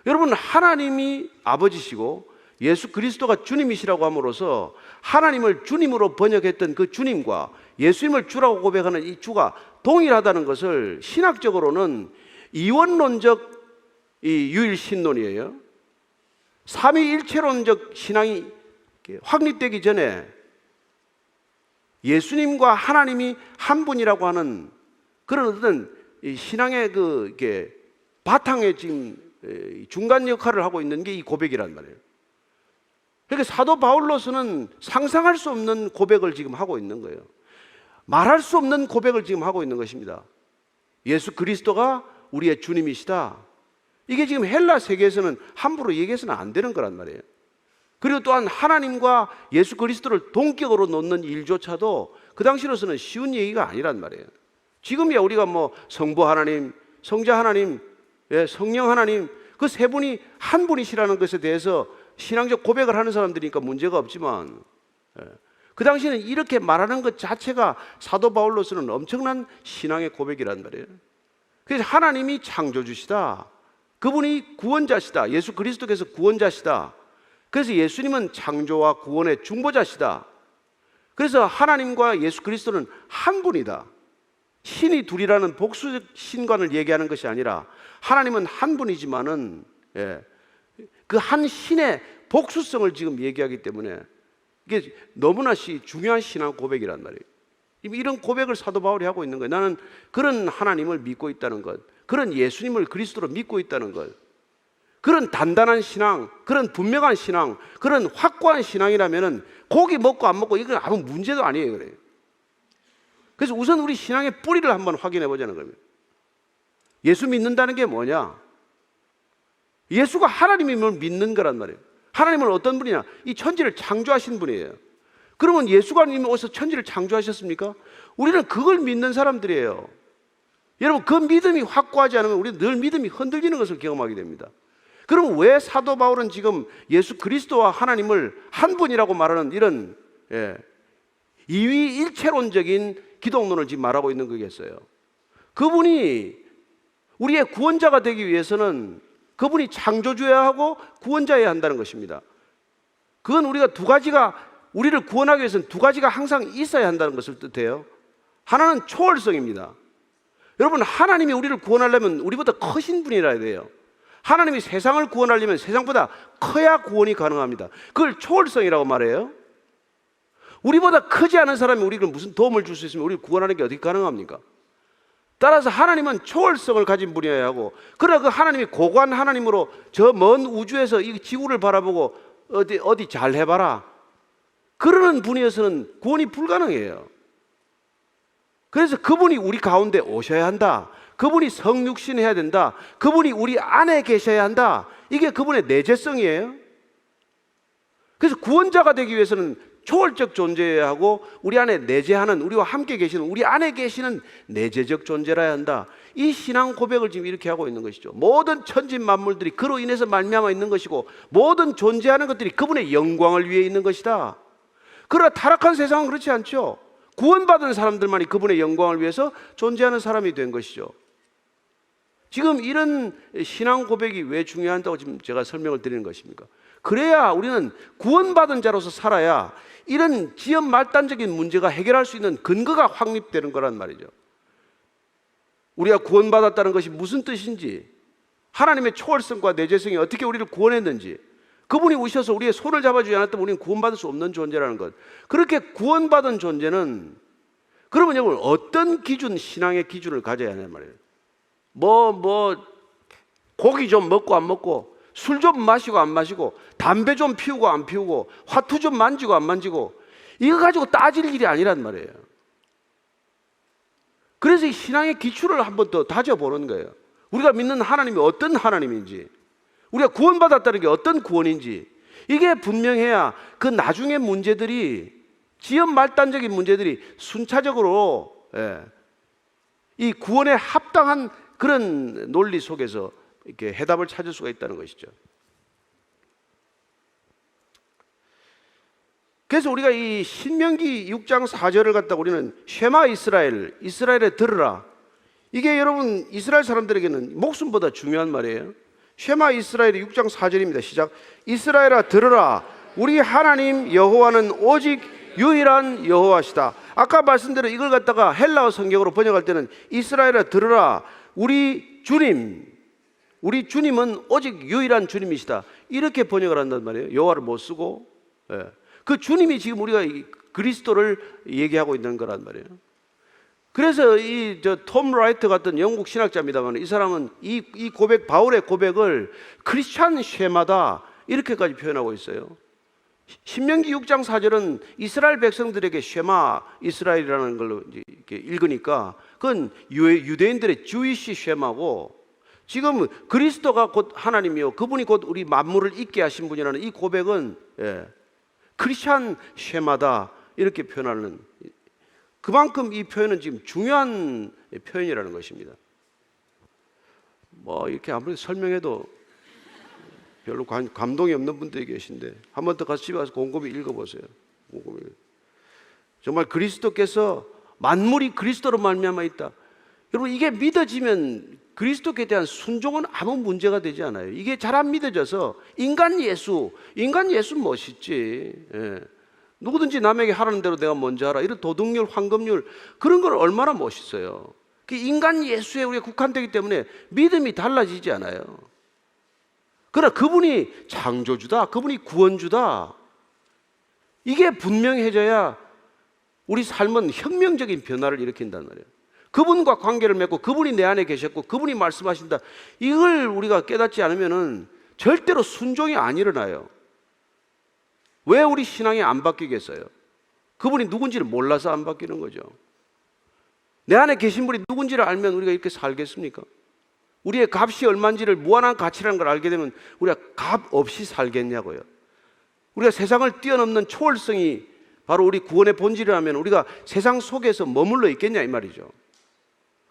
Speaker 1: 여러분, 하나님이 아버지시고 예수 그리스도가 주님이시라고 함으로써 하나님을 주님으로 번역했던 그 주님과 예수님을 주라고 고백하는 이 주가 동일하다는 것을 신학적으로는 이원론적 유일신론이에요. 삼위일체론적 신앙이 확립되기 전에 예수님과 하나님이 한 분이라고 하는 그런 어떤 신앙의 바탕에 지금 중간 역할을 하고 있는 게 이 고백이란 말이에요. 그러니까 사도 바울로서는 상상할 수 없는 고백을 지금 하고 있는 거예요. 말할 수 없는 고백을 지금 하고 있는 것입니다. 예수 그리스도가 우리의 주님이시다. 이게 지금 헬라 세계에서는 함부로 얘기해서는 안 되는 거란 말이에요. 그리고 또한 하나님과 예수 그리스도를 동격으로 놓는 일조차도 그 당시로서는 쉬운 얘기가 아니란 말이에요. 지금이야 우리가 성부 하나님, 성자 하나님, 성령 하나님, 그 세 분이 한 분이시라는 것에 대해서 신앙적 고백을 하는 사람들이니까 문제가 없지만, 그 당시에는 이렇게 말하는 것 자체가 사도 바울로서는 엄청난 신앙의 고백이란 말이에요. 그래서 하나님이 창조주시다, 그분이 구원자시다, 예수 그리스도께서 구원자시다, 그래서 예수님은 창조와 구원의 중보자시다. 그래서 하나님과 예수 그리스도는 한 분이다. 신이 둘이라는 복수적 신관을 얘기하는 것이 아니라 하나님은 한 분이지만은 그 한 신의 복수성을 지금 얘기하기 때문에 이게 너무나 중요한 신앙 고백이란 말이에요. 이런 고백을 사도 바울이 하고 있는 거예요. 나는 그런 하나님을 믿고 있다는 것, 그런 예수님을 그리스도로 믿고 있다는 것, 그런 단단한 신앙, 그런 분명한 신앙, 그런 확고한 신앙이라면은 고기 먹고 안 먹고 이건 아무 문제도 아니에요. 그래요. 그래서 우선 우리 신앙의 뿌리를 한번 확인해 보자는 겁니다. 예수 믿는다는 게 뭐냐? 예수가 하나님임을 믿는 거란 말이에요. 하나님은 어떤 분이냐? 이 천지를 창조하신 분이에요. 그러면 예수가 어디서 천지를 창조하셨습니까? 우리는 그걸 믿는 사람들이에요. 여러분, 그 믿음이 확고하지 않으면 우리는 늘 믿음이 흔들리는 것을 경험하게 됩니다. 그럼 왜 사도 바울은 지금 예수 그리스도와 하나님을 한 분이라고 말하는 이런 이위일체론적인 기독론을 지금 말하고 있는 거겠어요? 그분이 우리의 구원자가 되기 위해서는 그분이 창조주여야 하고 구원자여야 한다는 것입니다. 그건 우리가 두 가지가, 우리를 구원하기 위해서는 두 가지가 항상 있어야 한다는 것을 뜻해요. 하나는 초월성입니다. 여러분, 하나님이 우리를 구원하려면 우리보다 크신 분이라야 돼요. 하나님이 세상을 구원하려면 세상보다 커야 구원이 가능합니다. 그걸 초월성이라고 말해요. 우리보다 크지 않은 사람이 우리를 무슨 도움을 줄 수 있으면 우리를 구원하는 게 어떻게 가능합니까? 따라서 하나님은 초월성을 가진 분이어야 하고, 그러나 그 하나님이 고고한 하나님으로 저 먼 우주에서 이 지구를 바라보고 어디 잘 해봐라, 그러는 분이어서는 구원이 불가능해요. 그래서 그분이 우리 가운데 오셔야 한다. 그분이 성육신해야 된다. 그분이 우리 안에 계셔야 한다. 이게 그분의 내재성이에요. 그래서 구원자가 되기 위해서는 초월적 존재여야 하고, 우리 안에 내재하는, 우리와 함께 계시는, 우리 안에 계시는 내재적 존재라야 한다. 이 신앙 고백을 지금 이렇게 하고 있는 것이죠. 모든 천지 만물들이 그로 인해서 말미암아 있는 것이고, 모든 존재하는 것들이 그분의 영광을 위해 있는 것이다. 그러나 타락한 세상은 그렇지 않죠. 구원받은 사람들만이 그분의 영광을 위해서 존재하는 사람이 된 것이죠. 지금 이런 신앙 고백이 왜 중요한다고 지금 제가 설명을 드리는 것입니까? 그래야 우리는 구원받은 자로서 살아야 이런 지연 말단적인 문제가 해결할 수 있는 근거가 확립되는 거란 말이죠. 우리가 구원받았다는 것이 무슨 뜻인지, 하나님의 초월성과 내재성이 어떻게 우리를 구원했는지, 그분이 오셔서 우리의 손을 잡아주지 않았다면 우리는 구원받을 수 없는 존재라는 것. 그렇게 구원받은 존재는, 그러면 여러분 어떤 기준, 신앙의 기준을 가져야 하냐 말이에요. 고기 좀 먹고 안 먹고, 술 좀 마시고 안 마시고, 담배 좀 피우고 안 피우고, 화투 좀 만지고 안 만지고, 이거 가지고 따질 일이 아니란 말이에요. 그래서 이 신앙의 기초를 한번 더 다져보는 거예요. 우리가 믿는 하나님이 어떤 하나님인지, 우리가 구원받았다는 게 어떤 구원인지, 이게 분명해야 그 나중의 문제들이, 지연 말단적인 문제들이 순차적으로 이 구원에 합당한 그런 논리 속에서 이렇게 해답을 찾을 수가 있다는 것이죠. 그래서 우리가 이 신명기 6장 4절을 갖다가 우리는 쉐마 이스라엘, 이스라엘에 들으라, 이게 여러분 이스라엘 사람들에게는 목숨보다 중요한 말이에요. 쉐마 이스라엘의 6장 4절입니다. 시작. 이스라엘아 들으라, 우리 하나님 여호와는 오직 유일한 여호와시다. 아까 말씀대로 이걸 갖다가 헬라어 성경으로 번역할 때는 이스라엘아 들으라, 우리 주님은 오직 유일한 주님이시다, 이렇게 번역을 한단 말이에요. 여호와를 못 쓰고. 그 주님이 지금 우리가 그리스도를 얘기하고 있는 거란 말이에요. 그래서 톰 라이트 같은 영국 신학자입니다만, 이 사람은 이 고백, 바울의 고백을 크리스찬 쉐마다 이렇게까지 표현하고 있어요. 신명기 6장 4절은 이스라엘 백성들에게 쉐마 이스라엘이라는 걸로 이렇게 읽으니까 그건 유대인들의 주이시 쉐마고, 지금 그리스도가 곧 하나님이요 그분이 곧 우리 만물을 있게 하신 분이라는 이 고백은 크리스찬 쉐마다 이렇게 표현하는, 그만큼 이 표현은 지금 중요한 표현이라는 것입니다. 이렇게 아무리 설명해도 별로 감동이 없는 분들이 계신데, 한 번 더 가서 집에 가서 곰곰이 읽어보세요. 정말 그리스도께서, 만물이 그리스도로 말미암아 있다. 여러분, 이게 믿어지면 그리스도께 대한 순종은 아무 문제가 되지 않아요. 이게 잘 안 믿어져서 인간 예수 멋있지. 누구든지 남에게 하라는 대로 내가 먼저 하라, 이런 도덕률, 황금률, 그런 건 얼마나 멋있어요. 그 인간 예수에 우리가 국한되기 때문에 믿음이 달라지지 않아요. 그러나 그분이 창조주다, 그분이 구원주다, 이게 분명해져야 우리 삶은 혁명적인 변화를 일으킨단 말이에요. 그분과 관계를 맺고 그분이 내 안에 계셨고 그분이 말씀하신다, 이걸 우리가 깨닫지 않으면은 절대로 순종이 안 일어나요. 왜 우리 신앙이 안 바뀌겠어요? 그분이 누군지를 몰라서 안 바뀌는 거죠. 내 안에 계신 분이 누군지를 알면 우리가 이렇게 살겠습니까? 우리의 값이 얼마인지를, 무한한 가치라는 걸 알게 되면 우리가 값 없이 살겠냐고요. 우리가 세상을 뛰어넘는 초월성이 바로 우리 구원의 본질이라면 우리가 세상 속에서 머물러 있겠냐 이 말이죠.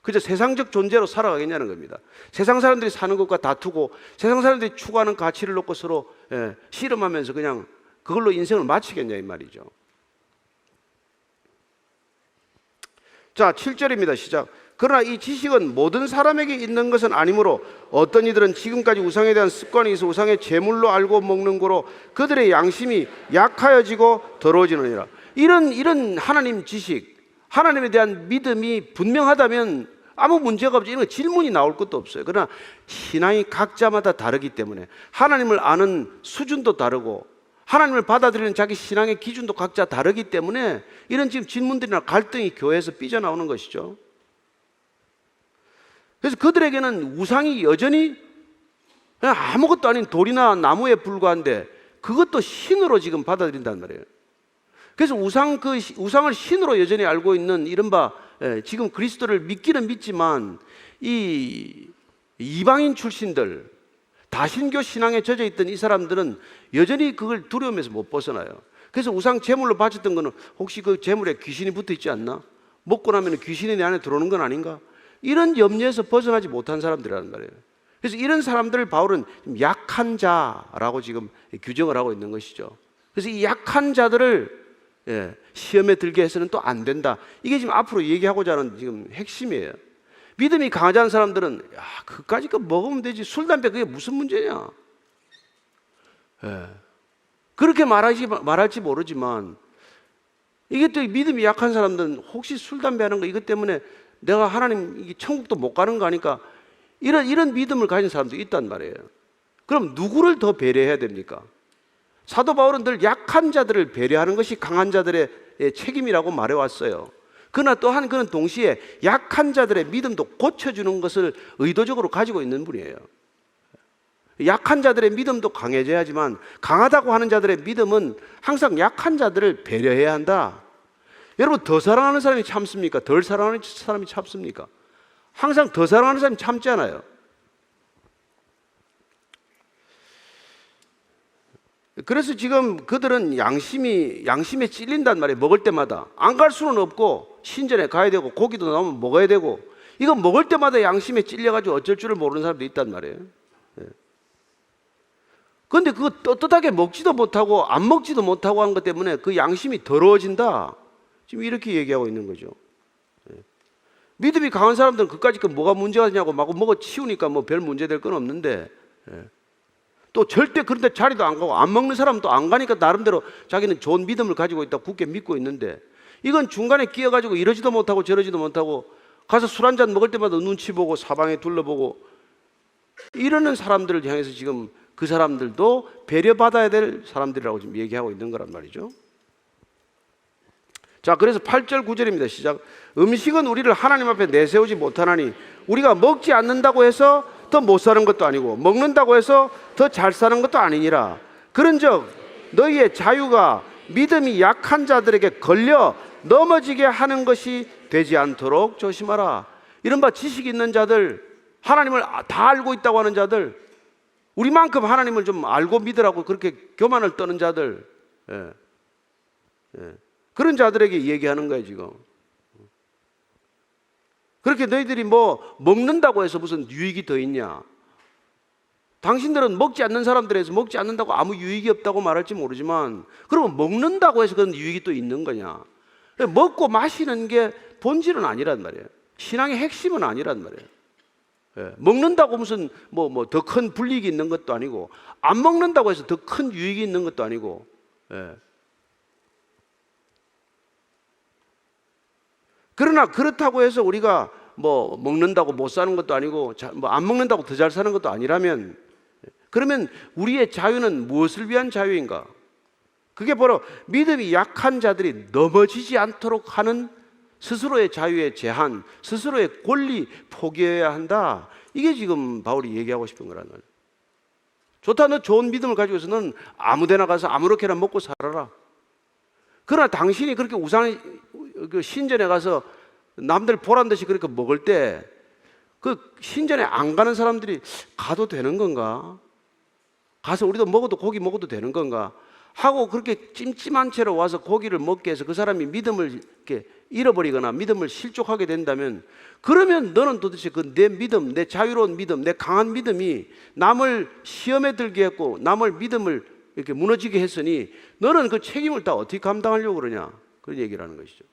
Speaker 1: 그저 세상적 존재로 살아가겠냐는 겁니다. 세상 사람들이 사는 것과 다투고 세상 사람들이 추구하는 가치를 놓고 서로 씨름하면서 그냥 그걸로 인생을 마치겠냐 이 말이죠. 자, 7절입니다. 시작. 그러나 이 지식은 모든 사람에게 있는 것은 아니므로 어떤 이들은 지금까지 우상에 대한 습관이 있어 우상의 제물로 알고 먹는 거로 그들의 양심이 약하여지고 더러워지느니라. 이런 하나님 지식, 하나님에 대한 믿음이 분명하다면 아무 문제가 없죠. 이런 질문이 나올 것도 없어요. 그러나 신앙이 각자마다 다르기 때문에 하나님을 아는 수준도 다르고 하나님을 받아들이는 자기 신앙의 기준도 각자 다르기 때문에 이런 지금 질문들이나 갈등이 교회에서 삐져나오는 것이죠. 그래서 그들에게는 우상이 여전히 그냥 아무것도 아닌 돌이나 나무에 불과한데 그것도 신으로 지금 받아들인단 말이에요. 그래서 우상을 신으로 여전히 알고 있는 이른바 지금 그리스도를 믿기는 믿지만 이 이방인 출신들, 다신교 신앙에 젖어 있던 이 사람들은 여전히 그걸 두려움에서 못 벗어나요. 그래서 우상 제물로 바쳤던 거는 혹시 그 제물에 귀신이 붙어 있지 않나? 먹고 나면 귀신이 내 안에 들어오는 건 아닌가? 이런 염려에서 벗어나지 못한 사람들이라는 말이에요. 그래서 이런 사람들을 바울은 약한 자라고 지금 규정을 하고 있는 것이죠. 그래서 이 약한 자들을 시험에 들게 해서는 또 안 된다. 이게 지금 앞으로 얘기하고자 하는 지금 핵심이에요. 믿음이 강하지 않은 사람들은 그까짓 거 먹으면 되지. 술, 담배 그게 무슨 문제냐. 그렇게 말할지 모르지만 이게 또 믿음이 약한 사람들은 혹시 술, 담배 하는 거 이것 때문에 내가 하나님 천국도 못 가는 거 아니까 이런 믿음을 가진 사람도 있단 말이에요. 그럼 누구를 더 배려해야 됩니까? 사도 바울은 늘 약한 자들을 배려하는 것이 강한 자들의 책임이라고 말해왔어요. 그러나 또한 그는 동시에 약한 자들의 믿음도 고쳐주는 것을 의도적으로 가지고 있는 분이에요. 약한 자들의 믿음도 강해져야지만 강하다고 하는 자들의 믿음은 항상 약한 자들을 배려해야 한다. 여러분, 더 사랑하는 사람이 참습니까? 덜 사랑하는 사람이 참습니까? 항상 더 사랑하는 사람이 참지 않아요. 그래서 지금 그들은 양심에 찔린단 말이에요. 먹을 때마다 안 갈 수는 없고 신전에 가야 되고 고기도 나오면 먹어야 되고 이거 먹을 때마다 양심에 찔려가지고 어쩔 줄을 모르는 사람도 있단 말이에요. 그런데 그거 떳떳하게 먹지도 못하고 안 먹지도 못하고 하는 것 때문에 그 양심이 더러워진다. 지금 이렇게 얘기하고 있는 거죠. 믿음이 강한 사람들은 그까짓 거 뭐가 문제가 되냐고 막 먹어 치우니까 뭐 별 문제 될 건 없는데 또 절대 그런데 자리도 안 가고 안 먹는 사람은 또 안 가니까 나름대로 자기는 좋은 믿음을 가지고 있다 굳게 믿고 있는데 이건 중간에 끼어가지고 이러지도 못하고 저러지도 못하고 가서 술 한잔 먹을 때마다 눈치 보고 사방에 둘러보고 이러는 사람들을 향해서 지금 그 사람들도 배려받아야 될 사람들이라고 지금 얘기하고 있는 거란 말이죠. 자, 그래서 8절 9절입니다. 시작. 음식은 우리를 하나님 앞에 내세우지 못하나니 우리가 먹지 않는다고 해서 더 못 사는 것도 아니고 먹는다고 해서 더 잘 사는 것도 아니니라. 그런즉 너희의 자유가 믿음이 약한 자들에게 걸려 넘어지게 하는 것이 되지 않도록 조심하라. 이른바 지식 있는 자들, 하나님을 다 알고 있다고 하는 자들, 우리만큼 하나님을 좀 알고 믿으라고 그렇게 교만을 떠는 자들, 그런 자들에게 얘기하는 거예요 지금. 그렇게 너희들이 뭐 먹는다고 해서 무슨 유익이 더 있냐? 당신들은 먹지 않는 사람들에서 먹지 않는다고 아무 유익이 없다고 말할지 모르지만 그러면 먹는다고 해서 그런 유익이 또 있는 거냐? 먹고 마시는 게 본질은 아니란 말이에요. 신앙의 핵심은 아니란 말이에요. 먹는다고 무슨 뭐 더 큰 불이익이 있는 것도 아니고 안 먹는다고 해서 더 큰 유익이 있는 것도 아니고 그러나 그렇다고 해서 우리가 뭐 먹는다고 못 사는 것도 아니고 뭐 안 먹는다고 더 잘 사는 것도 아니라면 그러면 우리의 자유는 무엇을 위한 자유인가? 그게 바로 믿음이 약한 자들이 넘어지지 않도록 하는 스스로의 자유의 제한, 스스로의 권리 포기해야 한다. 이게 지금 바울이 얘기하고 싶은 거라는 거예요. 좋다, 너 좋은 믿음을 가지고 있어서는 아무 데나 가서 아무렇게나 먹고 살아라. 그러나 당신이 그렇게 신전에 가서 남들 보란 듯이 그렇게 먹을 때 그 신전에 안 가는 사람들이 가도 되는 건가? 가서 우리도 먹어도 고기 먹어도 되는 건가? 하고 그렇게 찜찜한 채로 와서 고기를 먹게 해서 그 사람이 믿음을 이렇게 잃어버리거나 믿음을 실족하게 된다면, 그러면 너는 도대체 그 내 믿음, 내 자유로운 믿음, 내 강한 믿음이 남을 시험에 들게 했고 남을 믿음을 이렇게 무너지게 했으니 너는 그 책임을 다 어떻게 감당하려고 그러냐, 그런 얘기를 하는 것이죠.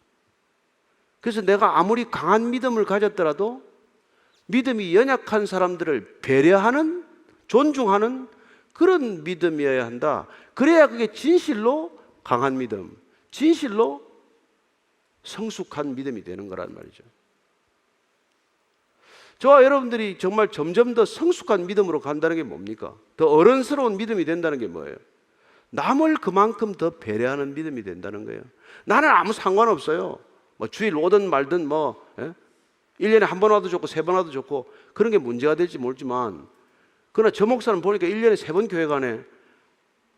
Speaker 1: 그래서 내가 아무리 강한 믿음을 가졌더라도 믿음이 연약한 사람들을 배려하는, 존중하는 그런 믿음이어야 한다. 그래야 그게 진실로 강한 믿음, 진실로 성숙한 믿음이 되는 거란 말이죠. 저와 여러분들이 정말 점점 더 성숙한 믿음으로 간다는 게 뭡니까? 더 어른스러운 믿음이 된다는 게 뭐예요? 남을 그만큼 더 배려하는 믿음이 된다는 거예요. 나는 아무 상관없어요. 뭐 주일 오든 말든 뭐 1년에 한 번 와도 좋고 3번 와도 좋고 그런 게 문제가 될지 모르지만, 그러나 저 목사는 보니까 1년에 3번 교회 가네.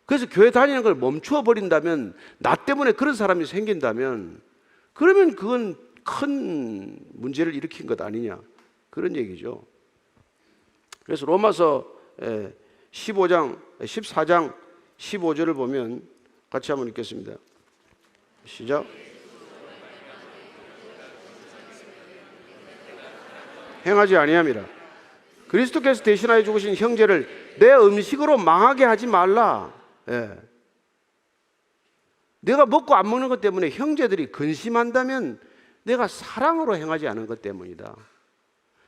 Speaker 1: 그래서 교회 다니는 걸 멈추어 버린다면, 나 때문에 그런 사람이 생긴다면, 그러면 그건 큰 문제를 일으킨 것 아니냐, 그런 얘기죠. 그래서 로마서 14장 15절을 보면 같이 한번 읽겠습니다. 시작. 행하지 아니함이라. 그리스도께서 대신하여 죽으신 형제를 내 음식으로 망하게 하지 말라. 내가 먹고 안 먹는 것 때문에 형제들이 근심한다면 내가 사랑으로 행하지 않은 것 때문이다.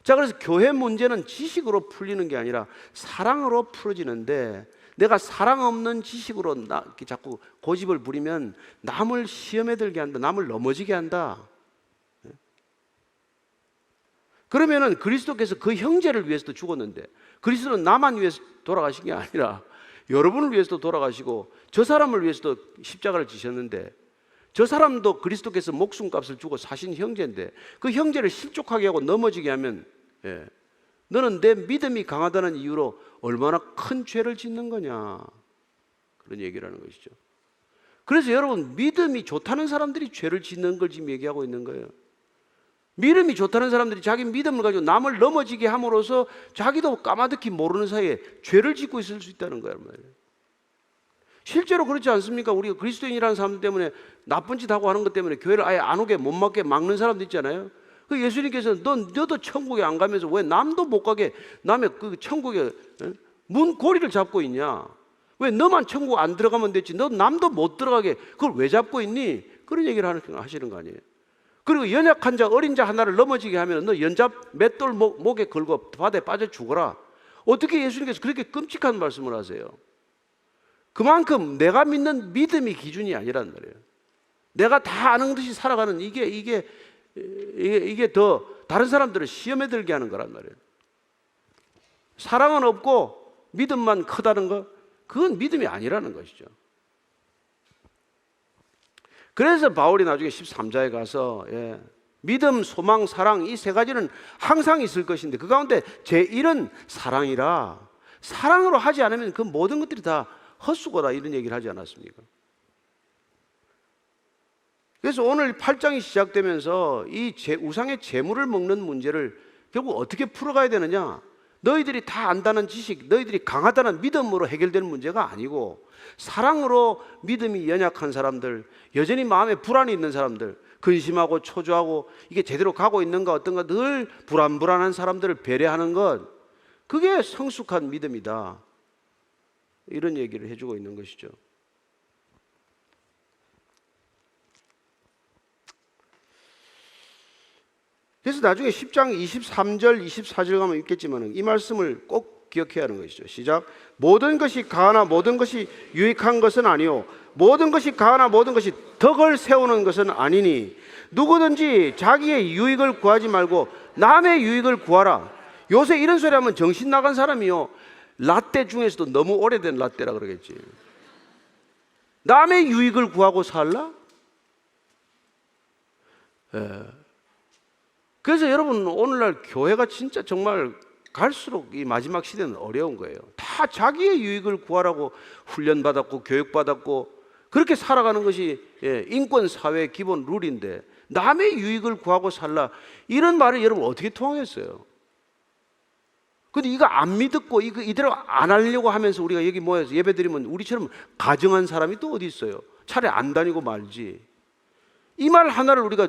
Speaker 1: 자, 그래서 교회 문제는 지식으로 풀리는 게 아니라 사랑으로 풀어지는데, 내가 사랑 없는 지식으로 이렇게 자꾸 고집을 부리면 남을 시험에 들게 한다, 남을 넘어지게 한다. 그러면은 그리스도께서 그 형제를 위해서도 죽었는데, 그리스도는 나만 위해서 돌아가신 게 아니라 여러분을 위해서도 돌아가시고 저 사람을 위해서도 십자가를 지셨는데, 저 사람도 그리스도께서 목숨값을 주고 사신 형제인데 그 형제를 실족하게 하고 넘어지게 하면 너는 내 믿음이 강하다는 이유로 얼마나 큰 죄를 짓는 거냐, 그런 얘기를 하는 것이죠. 그래서 여러분, 믿음이 좋다는 사람들이 죄를 짓는 걸 지금 얘기하고 있는 거예요. 믿음이 좋다는 사람들이 자기 믿음을 가지고 남을 넘어지게 함으로써 자기도 까마득히 모르는 사이에 죄를 짓고 있을 수 있다는 거란 말이에요. 실제로 그렇지 않습니까? 우리가 그리스도인이라는 사람 때문에 나쁜 짓 하고 하는 것 때문에 교회를 아예 안 오게 못 맞게 막는 사람도 있잖아요. 그 예수님께서는 너도 천국에 안 가면서 왜 남도 못 가게 남의 그 천국에 문 고리를 잡고 있냐? 왜 너만 천국 안 들어가면 됐지, 너 남도 못 들어가게 그걸 왜 잡고 있니? 그런 얘기를 하시는 거 아니에요. 그리고 연약한 자, 어린 자 하나를 넘어지게 하면 너 연잡 맷돌 목에 걸고 바다에 빠져 죽어라. 어떻게 예수님께서 그렇게 끔찍한 말씀을 하세요? 그만큼 내가 믿는 믿음이 기준이 아니란 말이에요. 내가 다 아는 듯이 살아가는 이게 더 다른 사람들을 시험에 들게 하는 거란 말이에요. 사랑은 없고 믿음만 크다는 것, 그건 믿음이 아니라는 것이죠. 그래서 바울이 나중에 13자에 가서 믿음, 소망, 사랑, 이 3가지는 항상 있을 것인데 그 가운데 제1은 사랑이라. 사랑으로 하지 않으면 그 모든 것들이 다 헛수고다, 이런 얘기를 하지 않았습니까? 그래서 오늘 8장이 시작되면서 이 우상의 재물을 먹는 문제를 결국 어떻게 풀어가야 되느냐, 너희들이 다 안다는 지식, 너희들이 강하다는 믿음으로 해결되는 문제가 아니고 사랑으로 믿음이 연약한 사람들, 여전히 마음에 불안이 있는 사람들, 근심하고 초조하고 이게 제대로 가고 있는가 어떤가 늘 불안한 사람들을 배려하는 것, 그게 성숙한 믿음이다, 이런 얘기를 해주고 있는 것이죠. 그래서 나중에 10장 23절 24절 가면 있겠지만 이 말씀을 꼭 기억해야 하는 것이죠. 시작. 모든 것이 가하나 모든 것이 유익한 것은 아니요 모든 것이 가하나 모든 것이 덕을 세우는 것은 아니니 누구든지 자기의 유익을 구하지 말고 남의 유익을 구하라. 요새 이런 소리 하면 정신 나간 사람이요, 라떼 중에서도 너무 오래된 라떼라 그러겠지. 남의 유익을 구하고 살라? 그래서 여러분, 오늘날 교회가 진짜 정말 갈수록 이 마지막 시대는 어려운 거예요. 다 자기의 유익을 구하라고 훈련받았고 교육받았고 그렇게 살아가는 것이 인권 사회의 기본 룰인데 남의 유익을 구하고 살라, 이런 말을 여러분 어떻게 통하겠어요? 근데 이거 안 믿고 이대로 안 하려고 하면서 우리가 여기 모여서 예배드리면 우리처럼 가정한 사람이 또 어디 있어요? 차라리 안 다니고 말지. 이 말 하나를 우리가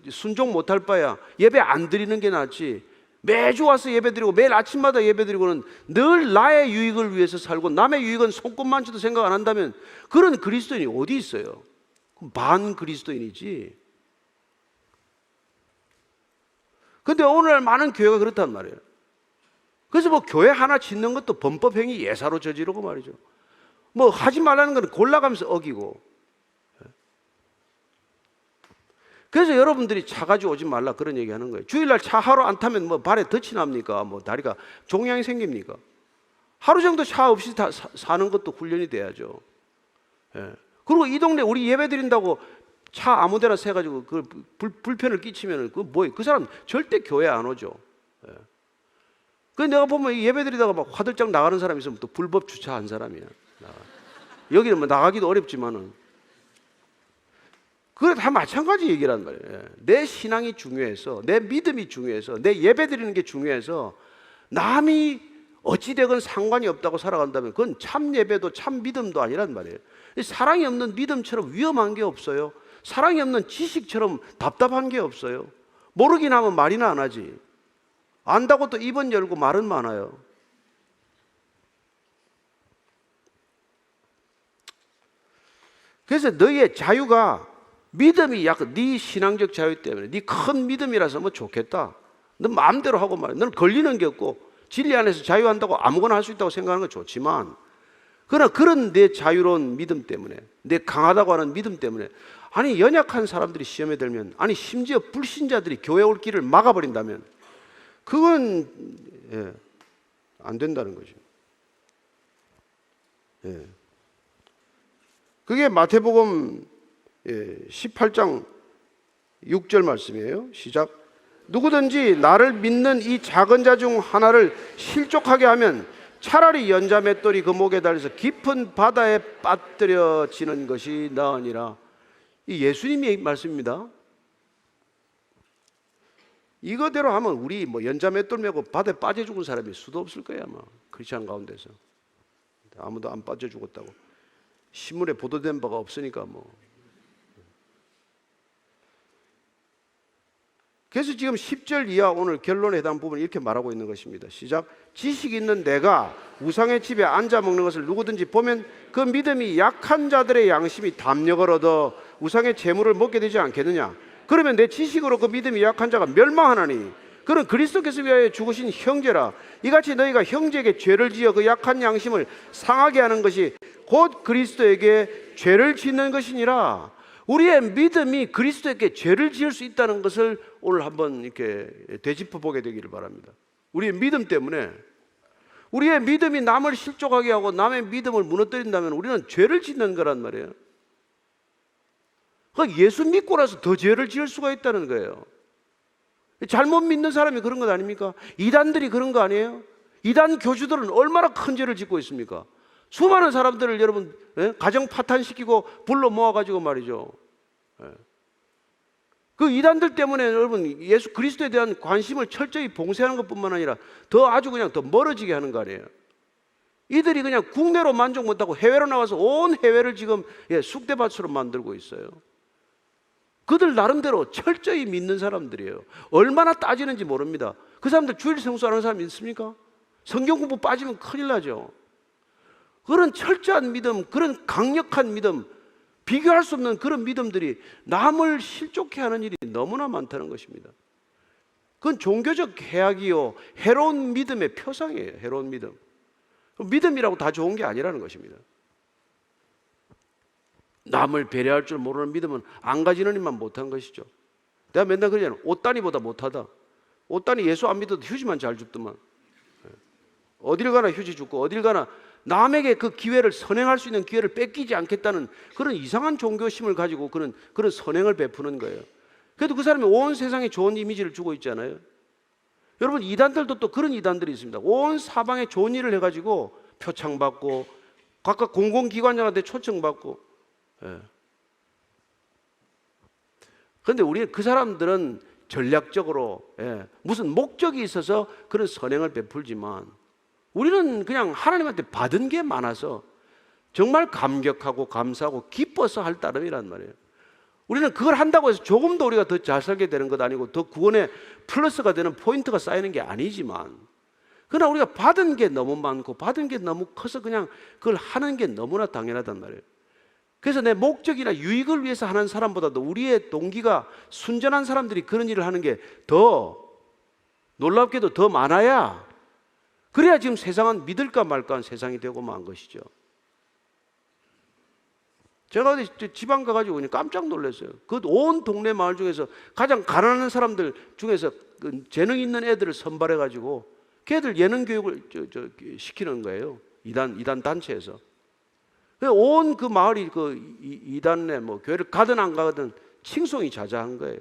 Speaker 1: 순종 못할 바야 예배 안 드리는 게 낫지. 매주 와서 예배드리고 매일 아침마다 예배드리고는 늘 나의 유익을 위해서 살고 남의 유익은 손꼽만치도 생각 안 한다면 그런 그리스도인이 어디 있어요? 반 그리스도인이지. 근데 오늘날 많은 교회가 그렇단 말이에요. 그래서 뭐 교회 하나 짓는 것도 범법행위 예사로 저지르고 말이죠. 뭐 하지 말라는 건 골라가면서 어기고. 그래서 여러분들이 차 가지고 오지 말라 그런 얘기 하는 거예요. 주일날 차 하루 안 타면 뭐 발에 덫이 납니까? 뭐 다리가 종양이 생깁니까? 하루 정도 차 없이 사는 것도 훈련이 돼야죠. 예. 그리고 이 동네 우리 예배 드린다고 차 아무 데나 세가지고 그 불편을 끼치면은 그 사람 절대 교회 안 오죠. 예. 그 내가 보면 예배 드리다가 막 화들짝 나가는 사람이 있으면 또 불법 주차한 사람이야. 여기는 뭐 나가기도 어렵지만은. 그게 다 마찬가지 얘기란 말이에요. 내 신앙이 중요해서, 내 믿음이 중요해서, 내 예배 드리는 게 중요해서 남이 어찌되건 상관이 없다고 살아간다면 그건 참 예배도 참 믿음도 아니란 말이에요. 사랑이 없는 믿음처럼 위험한 게 없어요. 사랑이 없는 지식처럼 답답한 게 없어요. 모르긴 하면 말이나 안 하지. 안다고 또 입은 열고 말은 많아요. 그래서 너의 자유가 믿음이 약간 네 신앙적 자유 때문에 네 큰 믿음이라서 뭐 좋겠다. 너 마음대로 하고 말이야. 너는 걸리는 게 없고 진리 안에서 자유한다고 아무거나 할 수 있다고 생각하는 건 좋지만 그러나 그런 내 자유로운 믿음 때문에 내 강하다고 하는 믿음 때문에 아니 연약한 사람들이 시험에 들면 아니 심지어 불신자들이 교회 올 길을 막아버린다면 그건 안 된다는 거죠. 그게 마태복음 18장 6절 말씀이에요. 시작. 누구든지 나를 믿는 이 작은 자 중 하나를 실족하게 하면 차라리 연자 맷돌이 그 목에 달려서 깊은 바다에 빠뜨려지는 것이 나으니라. 이 예수님의 말씀입니다. 이거대로 하면 우리 뭐 연자 맷돌 메고 바다에 빠져 죽은 사람이 수도 없을 거야 아마. 크리스천 가운데서 아무도 안 빠져 죽었다고 신문에 보도된 바가 없으니까 뭐. 그래서 지금 10절 이하 오늘 결론에 해당 부분을 이렇게 말하고 있는 것입니다. 시작. 지식 있는 내가 우상의 집에 앉아 먹는 것을 누구든지 보면 그 믿음이 약한 자들의 양심이 담력을 얻어 우상의 재물을 먹게 되지 않겠느냐. 그러면 내 지식으로 그 믿음이 약한 자가 멸망하나니 그는 그리스도께서 위하여 죽으신 형제라. 이같이 너희가 형제에게 죄를 지어 그 약한 양심을 상하게 하는 것이 곧 그리스도에게 죄를 짓는 것이니라. 우리의 믿음이 그리스도에게 죄를 지을 수 있다는 것을 오늘 한번 이렇게 되짚어 보게 되기를 바랍니다. 우리의 믿음 때문에 우리의 믿음이 남을 실족하게 하고 남의 믿음을 무너뜨린다면 우리는 죄를 짓는 거란 말이에요. 그러니까 예수 믿고 나서 더 죄를 지을 수가 있다는 거예요. 잘못 믿는 사람이 그런 것 아닙니까? 이단들이 그런 거 아니에요? 이단 교주들은 얼마나 큰 죄를 짓고 있습니까? 수많은 사람들을 여러분 가정 파탄시키고 불러 모아가지고 말이죠. 그 이단들 때문에 여러분 예수 그리스도에 대한 관심을 철저히 봉쇄하는 것뿐만 아니라 더 아주 그냥 더 멀어지게 하는 거 아니에요. 이들이 그냥 국내로 만족 못하고 해외로 나와서 온 해외를 지금 쑥대밭으로 만들고 있어요. 그들 나름대로 철저히 믿는 사람들이에요. 얼마나 따지는지 모릅니다. 그 사람들 주일 성수하는 사람 있습니까? 성경 공부 빠지면 큰일 나죠. 그런 철저한 믿음, 그런 강력한 믿음, 비교할 수 없는 그런 믿음들이 남을 실족해 하는 일이 너무나 많다는 것입니다. 그건 종교적 해악이요, 해로운 믿음의 표상이에요. 해로운 믿음. 믿음이라고 다 좋은 게 아니라는 것입니다. 남을 배려할 줄 모르는 믿음은 안 가지는 일만 못한 것이죠. 내가 맨날 그러잖아. 옷단이보다 못하다. 옷단이 예수 안 믿어도 휴지만 잘 줍더만. 어딜 가나 휴지 줍고 어딜 가나 남에게 그 기회를 선행할 수 있는 기회를 뺏기지 않겠다는 그런 이상한 종교심을 가지고 그런 선행을 베푸는 거예요. 그래도 그 사람이 온 세상에 좋은 이미지를 주고 있잖아요. 여러분 이단들도 또 그런 이단들이 있습니다. 온 사방에 좋은 일을 해가지고 표창받고 각각 공공기관장한테 초청받고. 그런데 우리 그 사람들은 전략적으로 무슨 목적이 있어서 그런 선행을 베풀지만 우리는 그냥 하나님한테 받은 게 많아서 정말 감격하고 감사하고 기뻐서 할 따름이란 말이에요. 우리는 그걸 한다고 해서 조금 더 우리가 더 잘 살게 되는 것 아니고 더 구원에 플러스가 되는 포인트가 쌓이는 게 아니지만, 그러나 우리가 받은 게 너무 많고 받은 게 너무 커서 그냥 그걸 하는 게 너무나 당연하단 말이에요. 그래서 내 목적이나 유익을 위해서 하는 사람보다도 우리의 동기가 순전한 사람들이 그런 일을 하는 게 더 놀랍게도 더 많아야, 그래야 지금 세상은 믿을까 말까 한 세상이 되고 만 것이죠. 제가 어디 지방 가가지고 그냥 깜짝 놀랐어요. 그 온 동네 마을 중에서 가장 가난한 사람들 중에서 그 재능 있는 애들을 선발해가지고 걔들 예능 교육을 시키는 거예요. 이단 단체에서. 온 그 마을이 그 이단에 뭐 교회를 가든 안 가든 칭송이 자자한 거예요.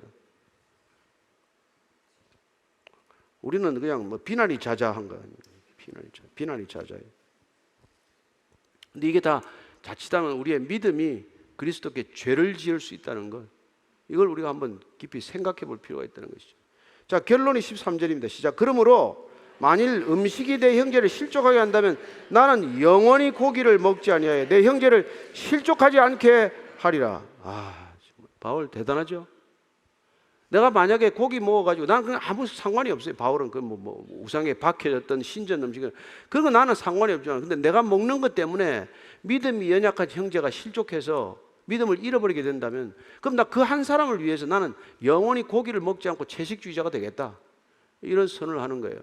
Speaker 1: 우리는 그냥 뭐 비난이 자자한 거예요. 비난이 자자해요. 근데 이게 다 자칫하면 우리의 믿음이 그리스도께 죄를 지을 수 있다는 것, 이걸 우리가 한번 깊이 생각해 볼 필요가 있다는 것이죠. 자, 결론이 13절입니다. 시작. 그러므로 만일 음식이 내 형제를 실족하게 한다면 나는 영원히 고기를 먹지 아니하여 내 형제를 실족하지 않게 하리라. 바울 대단하죠. 내가 만약에 고기 먹어가지고 나는 그냥 아무 상관이 없어요. 바울은 그 뭐 우상에 박혀졌던 신전 음식은 그런 거 나는 상관이 없잖아. 근데 내가 먹는 것 때문에 믿음이 연약한 형제가 실족해서 믿음을 잃어버리게 된다면, 그럼 나 그 한 사람을 위해서 나는 영원히 고기를 먹지 않고 채식주의자가 되겠다, 이런 선을 하는 거예요.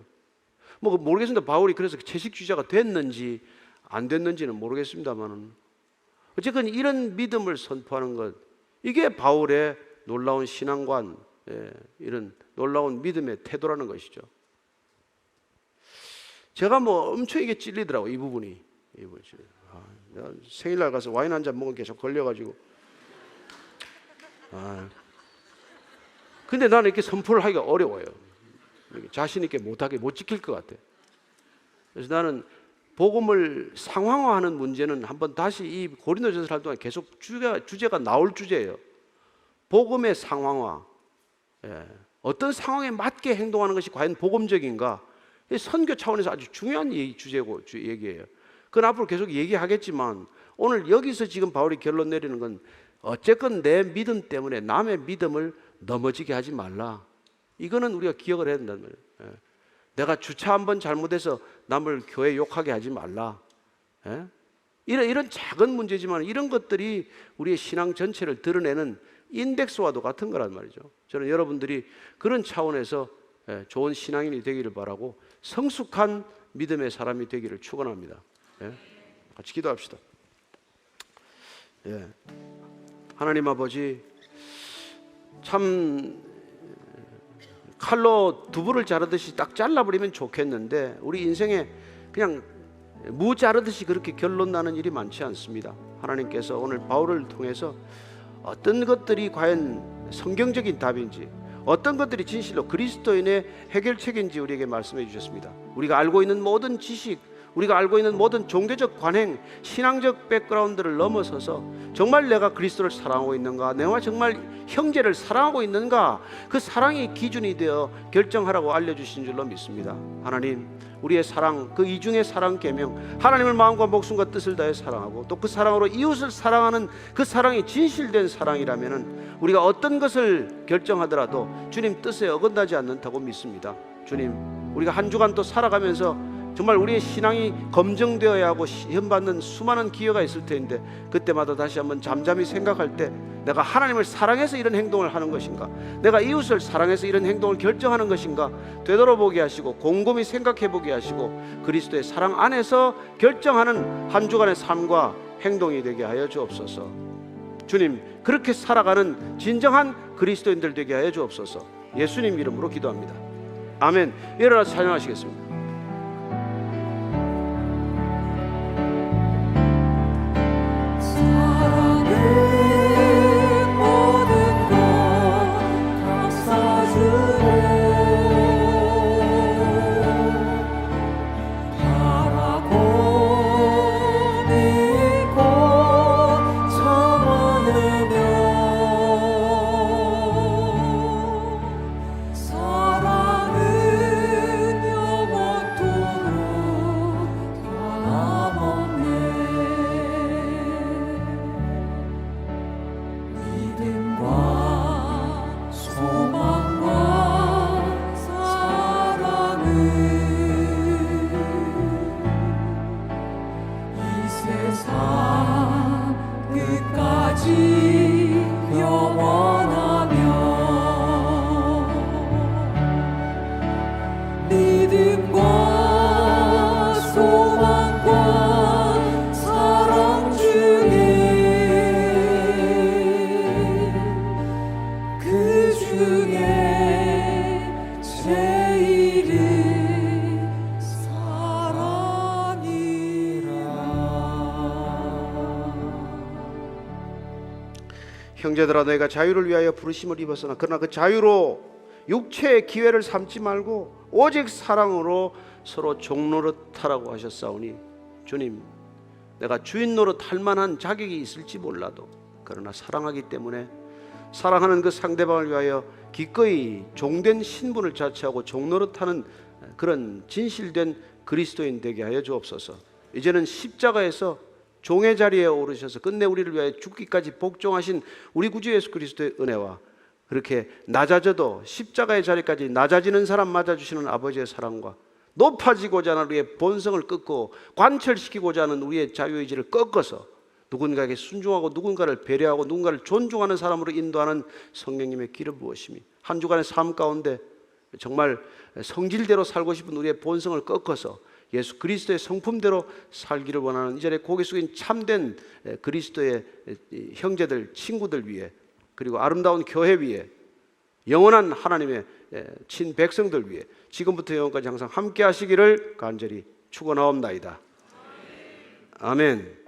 Speaker 1: 뭐 모르겠습니다. 바울이 그래서 채식주의자가 됐는지 안 됐는지는 모르겠습니다만은 어쨌든 이런 믿음을 선포하는 것, 이게 바울의 놀라운 신앙관, 이런 놀라운 믿음의 태도라는 것이죠. 제가 뭐 엄청 이게 찔리더라고, 이 부분이. 내가 생일날 가서 와인 한 잔 먹으면 계속 걸려가지고. 근데 나는 이렇게 선포를 하기가 어려워요. 자신 있게 못하게 못 지킬 것 같아. 그래서 나는 복음을 상황화하는 문제는 한번 다시 이 고린도전서 할 동안 계속 주제가 나올 주제예요. 복음의 상황화, 어떤 상황에 맞게 행동하는 것이 과연 복음적인가, 선교 차원에서 아주 중요한 주제고 얘기예요. 그건 앞으로 계속 얘기하겠지만 오늘 여기서 지금 바울이 결론 내리는 건 어쨌건 내 믿음 때문에 남의 믿음을 넘어지게 하지 말라, 이거는 우리가 기억을 해야 된다는 말이에요. 내가 주차 한번 잘못해서 남을 교회 욕하게 하지 말라. 이런 작은 문제지만 이런 것들이 우리의 신앙 전체를 드러내는 인덱스와도 같은 거란 말이죠. 저는 여러분들이 그런 차원에서 좋은 신앙인이 되기를 바라고 성숙한 믿음의 사람이 되기를 축원합니다. 같이 기도합시다. 하나님 아버지, 참 칼로 두부를 자르듯이 딱 잘라버리면 좋겠는데 우리 인생에 그냥 무 자르듯이 그렇게 결론 나는 일이 많지 않습니다. 하나님께서 오늘 바울을 통해서 어떤 것들이 과연 성경적인 답인지, 어떤 것들이 진실로 그리스도인의 해결책인지 우리에게 말씀해 주셨습니다. 우리가 알고 있는 모든 지식, 우리가 알고 있는 모든 종교적 관행, 신앙적 백그라운드를 넘어서서 정말 내가 그리스도를 사랑하고 있는가, 내가 정말 형제를 사랑하고 있는가, 그 사랑이 기준이 되어 결정하라고 알려주신 줄로 믿습니다. 하나님, 우리의 사랑, 그 이중의 사랑 계명, 하나님을 마음과 목숨과 뜻을 다해 사랑하고 또 그 사랑으로 이웃을 사랑하는 그 사랑이 진실된 사랑이라면 우리가 어떤 것을 결정하더라도 주님 뜻에 어긋나지 않는다고 믿습니다. 주님, 우리가 한 주간 또 살아가면서 정말 우리의 신앙이 검증되어야 하고 시험받는 수많은 기회가 있을 텐데, 그때마다 다시 한번 잠잠히 생각할 때 내가 하나님을 사랑해서 이런 행동을 하는 것인가, 내가 이웃을 사랑해서 이런 행동을 결정하는 것인가 되돌아보게 하시고 곰곰이 생각해 보게 하시고 그리스도의 사랑 안에서 결정하는 한 주간의 삶과 행동이 되게 하여 주옵소서. 주님, 그렇게 살아가는 진정한 그리스도인들 되게 하여 주옵소서. 예수님 이름으로 기도합니다. 아멘. 일어나서 찬양하시겠습니다.
Speaker 2: 믿음과 소망과 사랑 중에 그 중에 제일이 사랑이라.
Speaker 1: 형제들아, 너희가 자유를 위하여 부르심을 입었으나 그러나 그 자유로 육체의 기회를 삼지 말고 오직 사랑으로 서로 종노릇하라고 하셨사오니, 주님, 내가 주인 노릇할 만한 자격이 있을지 몰라도 그러나 사랑하기 때문에 사랑하는 그 상대방을 위하여 기꺼이 종된 신분을 자처하고 종노릇하는 그런 진실된 그리스도인 되게 하여 주옵소서. 이제는 십자가에서 종의 자리에 오르셔서 끝내 우리를 위하여 죽기까지 복종하신 우리 구주 예수 그리스도의 은혜와 그렇게 낮아져도 십자가의 자리까지 낮아지는 사람 맞아주시는 아버지의 사랑과 높아지고자 하는 우리의 본성을 꺾고 관철시키고자 하는 우리의 자유의지를 꺾어서 누군가에게 순종하고 누군가를 배려하고 누군가를 존중하는 사람으로 인도하는 성령님의 길을 부으심이 한 주간의 삶 가운데 정말 성질대로 살고 싶은 우리의 본성을 꺾어서 예수 그리스도의 성품대로 살기를 원하는 이 자리에 고개 숙인 참된 그리스도의 형제들, 친구들 위해, 그리고 아름다운 교회 위에, 영원한 하나님의 친백성들 위해 지금부터 영원까지 항상 함께 하시기를 간절히 축원하옵나이다. 아멘.